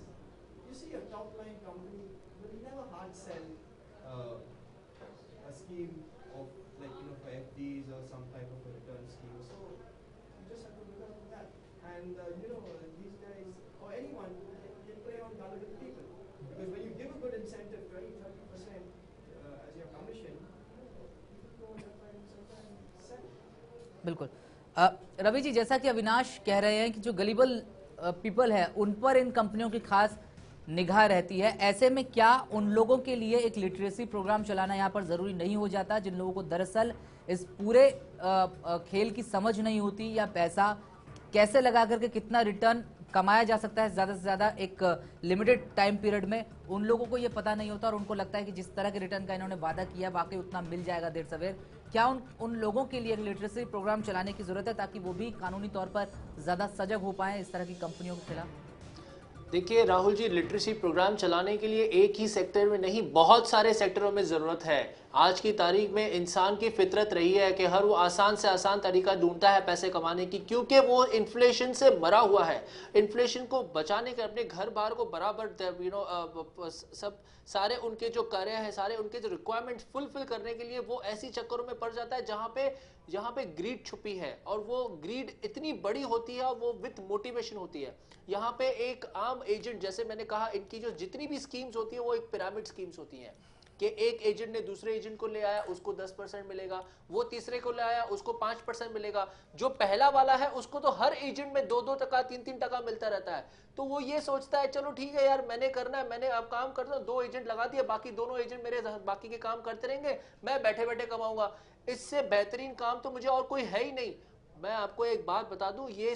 you see a top line company will never hard sell a scheme of for FDs or some type of a return scheme. So you just have to look out for that. And these guys or anyone they play on gullible people, because when you give a good incentive, 20-30% as your commission, people go and try and sell. बिल्कुल। रवि जी, जैसा कि अविनाश कह रहे हैं कि जो gullible people है उन पर इन कंपनियों की खास निगाह रहती है, ऐसे में क्या उन लोगों के लिए एक लिटरेसी प्रोग्राम चलाना यहाँ पर जरूरी नहीं हो जाता, जिन लोगों को दरअसल इस पूरे खेल की समझ नहीं होती, या पैसा कैसे लगा करके कितना रिटर्न कमाया जा सकता है ज्यादा से ज्यादा एक लिमिटेड टाइम पीरियड में, उन लोगों को ये पता नहीं होता और उनको लगता है कि जिस तरह के रिटर्न का इन्होंने वादा किया बाकी उतना मिल जाएगा देर सवेर। क्या उन लोगों के लिए एक लिटरेसी प्रोग्राम चलाने की जरूरत है ताकि वो भी कानूनी तौर पर ज्यादा सजग हो पाए इस तरह की कंपनियों के खिलाफ? देखिए राहुल जी, लिटरेसी प्रोग्राम चलाने के लिए एक ही सेक्टर में नहीं, बहुत सारे सेक्टरों में ज़रूरत है। आज की तारीख में इंसान की फितरत रही है कि हर वो आसान से आसान तरीका ढूंढता है पैसे कमाने की, क्योंकि वो इन्फ्लेशन से मरा हुआ है। इन्फ्लेशन को बचाने के, अपने घर बार को बराबर सब सारे उनके जो कार्य है, सारे उनके जो रिक्वायरमेंट फुलफिल करने के लिए वो ऐसी चक्करों में पड़ जाता है जहाँ पे ग्रीड छुपी है, और वो ग्रीड इतनी बड़ी होती है और वो विथ मोटिवेशन होती है। यहाँ पे एक आम एजेंट, जैसे मैंने कहा, इनकी जो जितनी भी स्कीम्स होती है वो एक पिरामिड स्कीम्स होती हैं कि एक एजेंट ने दूसरे एजेंट को ले आया, उसको 10% मिलेगा, वो तीसरे को ले आया, उसको 5% मिलेगा, जो पहला वाला है उसको तो हर एजेंट में 2-2%, 3-3% मिलता रहता है। तो वो ये सोचता है चलो ठीक है यार, मैंने करना है, मैंने अब काम करता हूँ, 2 एजेंट लगा दिया, बाकी दोनों एजेंट मेरे बाकी के काम करते रहेंगे, मैं बैठे बैठे कमाऊंगा, इससे बेहतरीन काम तो मुझे और कोई है ही नहीं। मैं आपको एक बात बता दूं, ये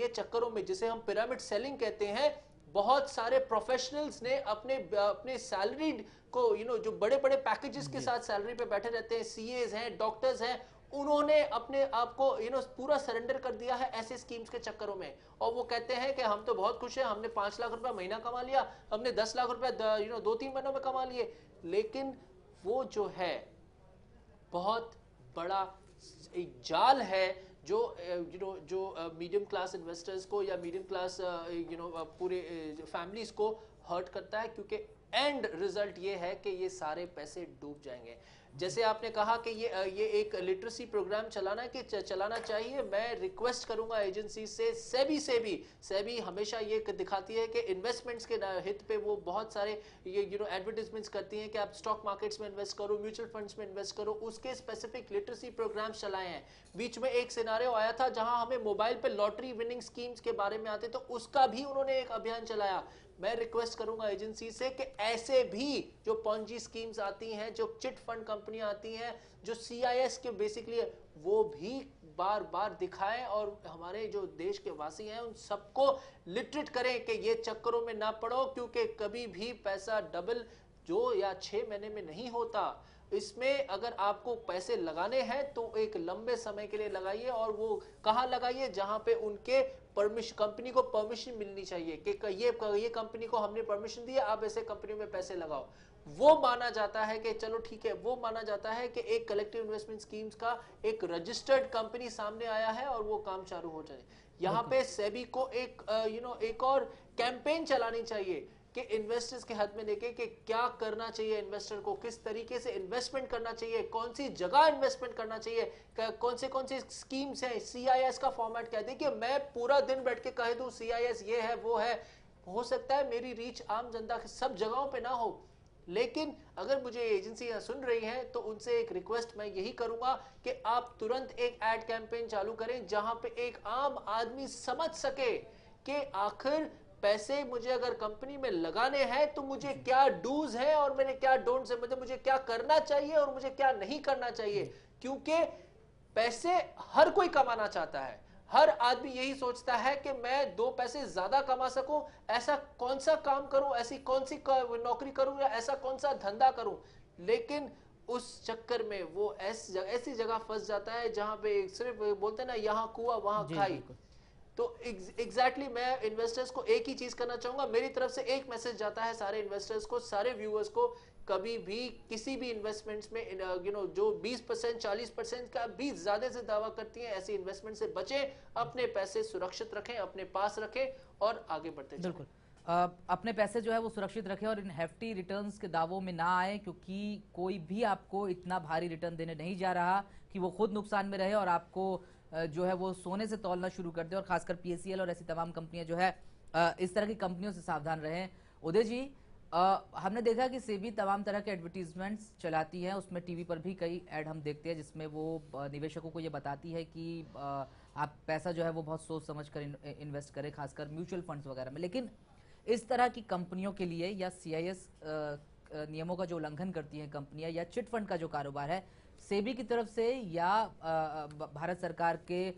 चक्करों में, जिसे हम पिरामिड सेलिंग कहते हैं, बहुत सारे प्रोफेशनल्स ने अपने सैलरीड को जो बड़े बड़े पैकेजेस के साथ सैलरी पे बैठे रहते हैं, सीएस हैं, डॉक्टर्स हैं, उन्होंने अपने आप को पूरा सरेंडर कर दिया है ऐसे स्कीम्स के चक्करों में। और वो कहते हैं कि हम तो बहुत खुश हैं, हमने 5 लाख रुपया महीना कमा लिया, हमने 10 लाख रुपया 2-3 महीनों में कमा लिए। लेकिन वो जो है बहुत बड़ा एक जाल है जो मीडियम क्लास इन्वेस्टर्स को या मीडियम क्लास पूरे फैमिलीज को हर्ट करता है, क्योंकि एंड रिजल्ट ये है कि ये सारे पैसे डूब जाएंगे। जैसे आपने कहा कि ये एक लिटरेसी प्रोग्राम चलाना चाहिए, मैं रिक्वेस्ट करूंगा एजेंसी से, सेबी हमेशा ये दिखाती है कि इन्वेस्टमेंट्स के हित पे वो बहुत सारे एडवर्टाइजमेंट्स करती हैं कि आप स्टॉक मार्केट्स में इन्वेस्ट करो, म्यूचुअल फंड्स में इन्वेस्ट करो, उसके स्पेसिफिक लिटरेसी प्रोग्राम्स चलाए हैं। बीच में एक सिनारियो आया था जहां हमें मोबाइल पे लॉटरी विनिंग स्कीम्स के बारे में आते, तो उसका भी उन्होंने एक अभियान चलाया। मैं रिक्वेस्ट करूंगा एजेंसी से कि ऐसे भी जो पॉन्जी स्कीम्स आती हैं, जो चिट फंड कंपनियां आती हैं, जो CIS के बेसिकली, वो भी बार बार दिखाएं और हमारे जो देश के वासी हैं उन सबको लिटरेट करें कि ये चक्करों में ना पड़ो, क्योंकि कभी भी पैसा डबल 2 या 6 महीने में नहीं होता। इसमें अगर आपको पैसे लगाने हैं तो एक लंबे समय के लिए लगाइए, और वो कहाँ लगाइए जहां पे उनके कंपनी को परमिशन मिलनी चाहिए कि ये कंपनी को हमने परमिशन दी है, आप ऐसे कंपनियों में पैसे लगाओ। वो माना जाता है कि चलो ठीक है, वो माना जाता है कि एक कलेक्टिव इन्वेस्टमेंट स्कीम्स का एक रजिस्टर्ड कंपनी सामने आया है और वो काम चालू हो जाए। यहाँ पे सेबी को एक और कैंपेन चलानी चाहिए कि इन्वेस्टर्स के हाथ में देखे कि क्या करना चाहिए, इन्वेस्टर को किस तरीके से इन्वेस्टमेंट करना चाहिए, कौन सी जगह इन्वेस्टमेंट करना चाहिए, कौन से स्कीम्स हैं, CIS का फॉर्मेट क्या है। देखिए, मैं पूरा दिन बैठ के कह दूं CIS ये है वो है, हो सकता है मेरी रीच आम जनता के सब जगहों पे ना हो, लेकिन अगर मुझे एजेंसियां सुन रही हैं तो उनसे एक रिक्वेस्ट मैं यही करूंगा कि आप तुरंत एक एड कैंपेन चालू करें जहां पे एक आम आदमी समझ सके कि आखिर पैसे मुझे अगर कंपनी में लगाने हैं तो मुझे क्या डूज है और मेरे क्या डोंट्स है, मतलब मुझे क्या करना चाहिए और मुझे क्या नहीं करना चाहिए। क्योंकि पैसे हर कोई कमाना चाहता है, हर आदमी यही सोचता है कि मैं 2 पैसे ज्यादा कमा सकूं, ऐसा कौन सा काम करूं, ऐसी कौन सी नौकरी करूं या ऐसा कौन सा धंधा करूं। लेकिन उस चक्कर में वो ऐसी जगह फंस जाता है जहां पे सिर्फ बोलते हैं ना, यहाँ कुआं वहां खाई। तो एग्जैक्टली मैं इन्वेस्टर्स को एक ही चीज करना चाहूंगा, मेरी तरफ से एक मैसेज जाता है सारे इन्वेस्टर्स को, सारे व्यूअर्स को, कभी भी किसी भी इन्वेस्टमेंट्स में जो 20% 40% का भी ज्यादा से दावा करती हैं, ऐसी इन्वेस्टमेंट से बचें, अपने पैसे सुरक्षित रखें, अपने पास रखें और आगे बढ़ते चलें। बिल्कुल, अपने पैसे जो है वो सुरक्षित रखें और इन हेफ्टी रिटर्न्स के दावों में ना आए, क्योंकि कोई भी आपको इतना भारी रिटर्न देने नहीं जा रहा कि वो खुद नुकसान में रहे और आपको जो है वो सोने से तौलना शुरू कर दे। और खासकर PSEL और ऐसी तमाम कंपनियां जो है इस तरह की कंपनियों से सावधान रहें। उदय जी, हमने देखा कि सेबी तमाम तरह के एडवर्टीजमेंट्स चलाती है, उसमें टीवी पर भी कई ऐड हम देखते हैं जिसमें वो निवेशकों को ये बताती है कि आप पैसा जो है वो बहुत सोच समझ कर इन्वेस्ट करें, खासकर म्यूचुअल फंड्स वगैरह में। लेकिन इस तरह की कंपनियों के लिए या सीआईएस नियमों का जो उल्लंघन करती हैं कंपनियां या चिट फंड का जो कारोबार है, सेबी की तरफ से या भारत सरकार के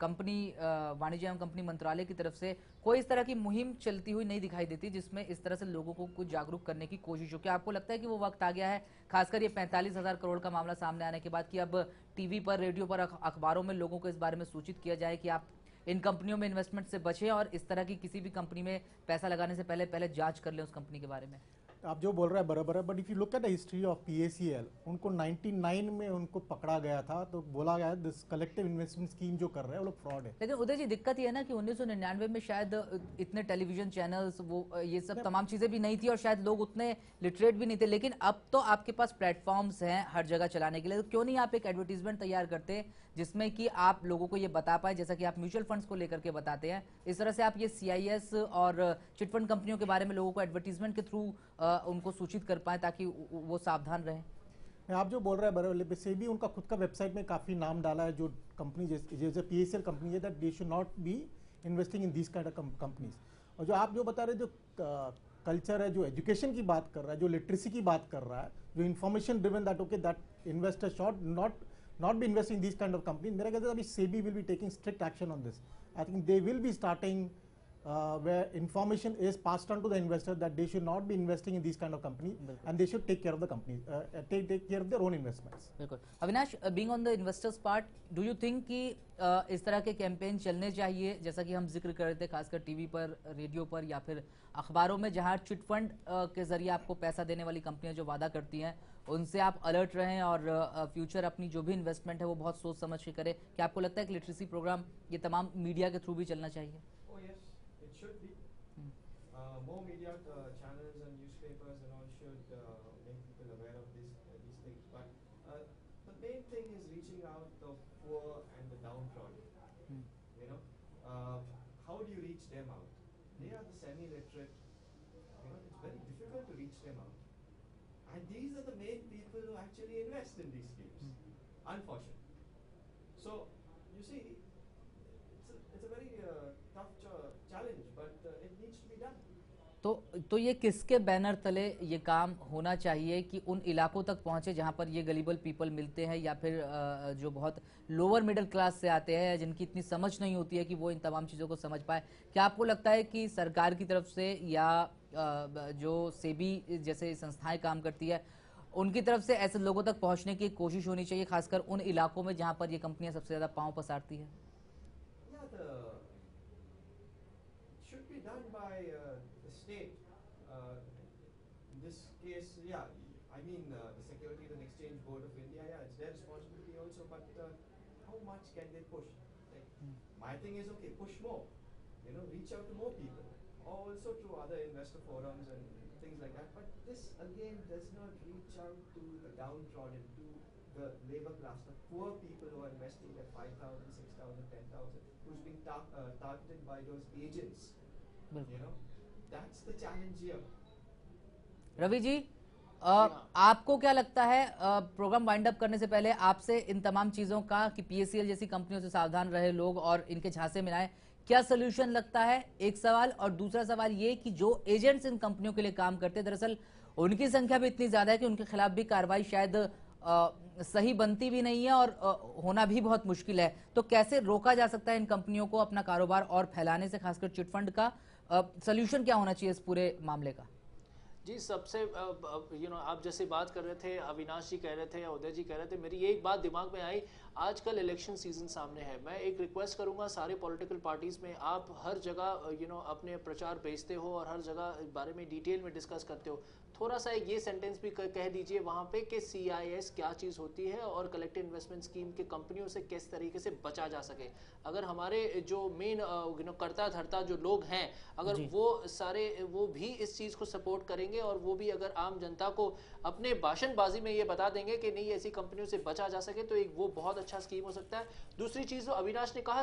कंपनी वाणिज्य एवं कंपनी मंत्रालय की तरफ से कोई इस तरह की मुहिम चलती हुई नहीं दिखाई देती जिसमें इस तरह से लोगों को कुछ जागरूक करने की कोशिश हो। क्या आपको लगता है कि वो वक्त आ गया है, खासकर ये 45,000 करोड़ का मामला सामने आने के बाद, कि अब टीवी पर, रेडियो पर, अखबारों में लोगों को इस बारे में सूचित किया जाए कि आप इन कंपनियों में इन्वेस्टमेंट से बचें और इस तरह की किसी भी कंपनी में पैसा लगाने से पहले जांच कर लें उस कंपनी के बारे में? आप जो बोल रहे हैं बराबर है, but if you look at the history of PACL, उनको 99 में उनको पकड़ा गया था, तो बोला गया दिस कलेक्टिव इन्वेस्टमेंट स्कीम जो कर रहे हैं वो लोग फ्रॉड है। लेकिन उदय जी, दिक्कत ये है ना कि 1999 में शायद इतने टेलीविजन चैनल्स, वो ये सब तमाम चीजें भी नहीं थी और शायद लोग उतने लिटरेट भी नहीं थे। लेकिन अब तो आपके पास प्लेटफॉर्म्स हैं हर जगह चलाने के लिए, तो क्यों नहीं आप एक एडवर्टीजमेंट तैयार करते जिसमें कि आप लोगों को ये बता पाए, जैसा कि आप म्यूचुअल फंड्स को लेकर के बताते हैं, इस तरह से आप ये सीआईएस और चिटफंड कंपनियों के बारे में लोगों को एडवर्टीजमेंट के थ्रू उनको सूचित कर पाए ताकि वो सावधान रहें। आप जो बोल रहे हैं बराबर, से भी उनका खुद का वेबसाइट में काफी नाम डाला है जो कंपनी जैसे पीएसीएल कंपनी है, that they should not be investing in this kind of companies. और जो आप जो बता रहे, जो कल्चर है, जो एजुकेशन की बात कर रहा है, जो लिटरेसी की बात कर रहा है, जो information driven, that okay that investor shot not be investing in these kind of companies. मेरा कहता है अभी SEBI will be taking strict action on this. I think they will be starting where information is passed on to the investor that they should not be investing in these kind of companies and they should take care of the companies, take care of their own investments. बिल्कुल। Avinash, being on the investors part, do you think कि इस तरह के campaign चलने चाहिए, जैसा कि हम जिक्र कर रहे थे, खासकर टीवी पर, रेडियो पर या फिर अखबारों में, जहां चिट फंड के जरिए आपको पैसा देने वाली कंपनियां जो वादा करती हैं उनसे आप अलर्ट रहें और फ्यूचर अपनी जो भी इन्वेस्टमेंट है वो बहुत सोच समझ के करें? क्या आपको लगता है कि लिटरेसी प्रोग्राम ये तमाम मीडिया के थ्रू भी चलना चाहिए? Oh yes, it should be. More media channels and newspapers and all should make people aware of these things. But the main thing is reaching out the poor and the downtrodden. You know, how do you reach them out? They are the semi-literate. You know, it's very difficult to reach them out. And these are the main people who actually invest in these schemes, unfortunately. So, you see, it's a very tough challenge, but it needs to be done. तो ये किसके banner तले ये काम होना चाहिए कि उन इलाकों तक पहुंचे जहां पर ये गलीबल पीपल मिलते हैं, या फिर जो बहुत लोअर मिडिल क्लास से आते हैं, जिनकी इतनी समझ नहीं होती है कि वो इन तमाम चीज़ों को समझ पाए? क्या आपको लगता है कि सरकार की तरफ से या जो सेबी जैसे संस्थाएं काम करती है उनकी तरफ से ऐसे लोगों तक पहुंचने की कोशिश होनी चाहिए, खासकर उन इलाकों में जहां पर ये कंपनियां सबसे ज़्यादा पांव पसारती है? Should be done by the state. In this case, yeah, I mean the Securities and Exchange Board of India, yeah, it's their responsibility also, but how much can they push? Like, my thing is, okay, push more, you know, reach out to more people, also to other investor forums and things like that, but this again does not reach out to the downtrodden, to the labor class, the poor people who are investing at 5,000, 6,000, 10,000, who's being targeted by those agents. You know, that's the challenge here. Ravi ji, आपको क्या लगता है, programme wind up करने से पहले आपसे इन तमाम चीजों का कि पीएसीएल जैसी कंपनियों से सावधान रहे लोग और इनके झांसे में आए, क्या सोल्यूशन लगता है? एक सवाल। और दूसरा सवाल ये कि जो एजेंट्स इन कंपनियों के लिए काम करते हैं, दरअसल उनकी संख्या भी इतनी ज्यादा है कि उनके खिलाफ भी कार्रवाई शायद सही बनती भी नहीं है और होना भी बहुत मुश्किल है। तो कैसे रोका जा सकता है इन कंपनियों को अपना कारोबार और फैलाने से, खासकर चिटफंड का? सोल्यूशन क्या होना चाहिए इस पूरे मामले का? जी, सबसे आप जैसे बात कर रहे थे, अविनाश जी कह रहे थे या उदय जी कह रहे थे, मेरी एक बात दिमाग में आई। आजकल इलेक्शन सीजन सामने है, मैं एक रिक्वेस्ट करूंगा सारे पॉलिटिकल पार्टीज में, आप हर जगह अपने प्रचार भेजते हो और हर जगह बारे में डिटेल में डिस्कस करते हो, थोड़ा सा ये सेंटेंस भी कह दीजिए वहाँ पे कि सीआईएस क्या चीज़ होती है और कलेक्टिव इन्वेस्टमेंट स्कीम के कंपनियों से किस तरीके से बचा जा सके। अगर हमारे जो मेन करता धरता जो लोग हैं, अगर वो सारे वो भी इस चीज़ को सपोर्ट करेंगे और वो भी अगर आम जनता को अपने भाषणबाजी में ये बता देंगे कि नहीं ऐसी कंपनियों से बचा जा सके, तो एक वो बहुत अच्छा स्कीम हो सकता है। दूसरी चीज़ जो अविनाश ने कहा,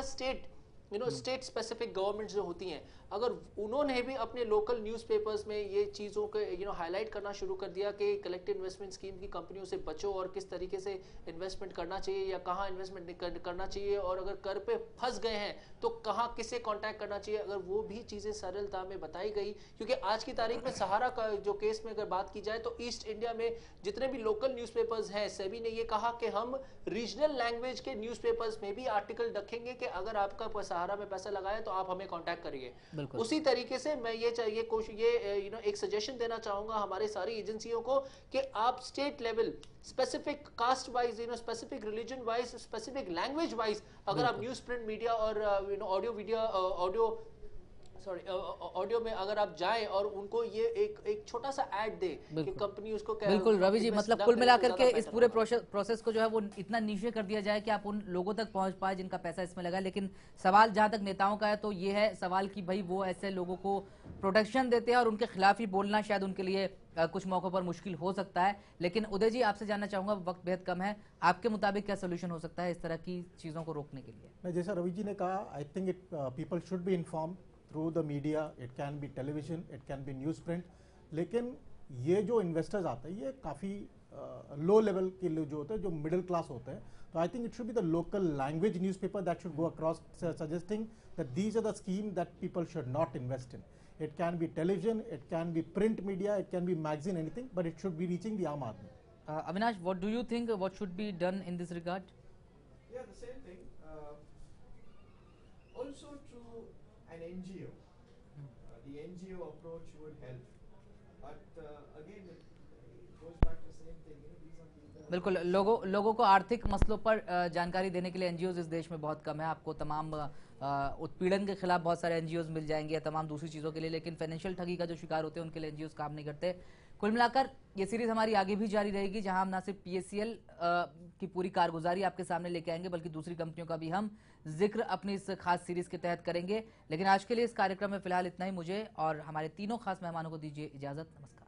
स्टेट स्पेसिफिक गवर्नमेंट्स जो होती हैं, अगर उन्होंने भी अपने लोकल न्यूज़पेपर्स में ये चीज़ों को हाईलाइट करना शुरू कर दिया कि कलेक्टिव इन्वेस्टमेंट स्कीम की कंपनियों से बचो और किस तरीके से इन्वेस्टमेंट करना चाहिए या कहाँ इन्वेस्टमेंट करना चाहिए, और अगर कर पे फंस गए हैं तो कहाँ किसे कांटेक्ट करना चाहिए, अगर वो भी चीज़ें सरलता में बताई गई। क्योंकि आज की तारीख में सहारा का जो केस में अगर बात की जाए तो ईस्ट इंडिया में जितने भी लोकल न्यूज़पेपर्स हैं, सेबी ने ये कहा कि हम रीजनल लैंग्वेज के न्यूज़पेपर्स में भी आर्टिकल रखेंगे कि अगर आपका सहारा में पैसा लगाए तो आप हमें कांटेक्ट करिए। उसी तरीके से मैं ये एक सजेशन देना चाहूंगा हमारे सारी एजेंसियों को कि आप state level specific caste wise, specific religion wise, specific language wise अगर आप न्यूज प्रिंट मीडिया और ऑडियो में अगर आप जाएं और उनको ये एक छोटा सा ऐड दे कि कंपनी उसको बिल्कुल रवि जी, मतलब कुल मिलाकर के इस पूरे प्रोसेस को जो है वो इतना नीचे कर दिया जाए कि आप उन लोगों तक पहुंच पाए जिनका पैसा इसमें लगा। लेकिन सवाल जहां तक नेताओं का है तो ये है सवाल कि भाई वो ऐसे लोगों को प्रोटेक्शन देते हैं और उनके खिलाफ ही बोलना शायद उनके लिए कुछ मौकों पर मुश्किल हो सकता है। लेकिन उदय जी, आपसे जानना चाहूंगा, वक्त बेहद कम है, आपके मुताबिक क्या सोल्यूशन हो सकता है इस तरह की चीजों को रोकने के लिए? मैं जैसा रवि जी ने कहा, I think people should be inform through the media, it can be television, it can be news print. लेकिन ये जो इन्वेस्टर्स आते हैं ये काफ़ी लो लेवल के लोग जो होते हैं, जो मिडिल क्लास होते हैं, तो I think it should be the local language newspaper that should go across suggesting that these are the scheme that people should not invest in. It can be television, it can be print media, it can be magazine, anything, but it should be reaching the Aam Aadmi. Avinash, what do you think? What should be done in this regard? Yeah, the same thing. Also through an NGO, the NGO approach would help. But again, it goes back to the same thing. These are people. बिल्कुल, लोगों को आर्थिक मसलों पर जानकारी देने के लिए एनजीओज इस देश में बहुत कम है। आपको तमाम उत्पीड़न के खिलाफ बहुत सारे एनजीओज मिल जाएंगे या तमाम दूसरी चीज़ों के लिए, लेकिन फाइनेंशियल ठगी का जो शिकार होते हैं उनके लिए एनजीओज काम नहीं करते। कुल मिलाकर ये सीरीज हमारी आगे भी जारी रहेगी, जहां हम ना सिर्फ पीएससीएल की पूरी कारगुजारी आपके सामने लेके आएंगे बल्कि दूसरी कंपनियों का भी हम जिक्र अपनी इस खास सीरीज के तहत करेंगे। लेकिन आज के लिए इस कार्यक्रम में फिलहाल इतना ही। मुझे और हमारे तीनों खास मेहमानों को दीजिए इजाजत। नमस्कार।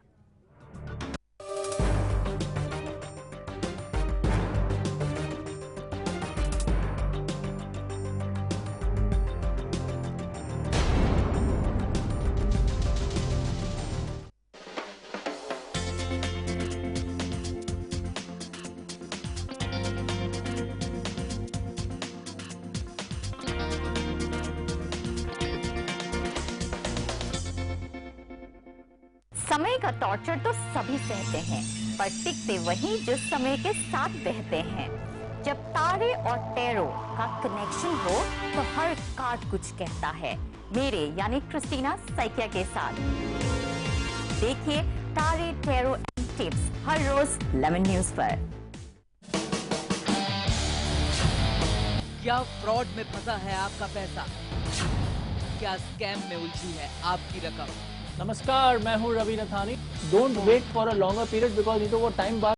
समय का टॉर्चर तो सभी सहते हैं, पर टिकते वही जो समय के साथ बहते हैं। जब तारे और टैरो का कनेक्शन हो तो हर कार्ड कुछ कहता है। मेरे यानी क्रिस्टीना सैकिया के साथ देखिए तारे, टैरो एंड टिप्स हर रोज लेमन न्यूज पर। क्या फ्रॉड में फंसा है आपका पैसा? क्या स्कैम में उलझी है आपकी रकम? नमस्कार, मैं हूं Ravi Nathani. Don't wait for a longer period because ये तो वो टाइम बाद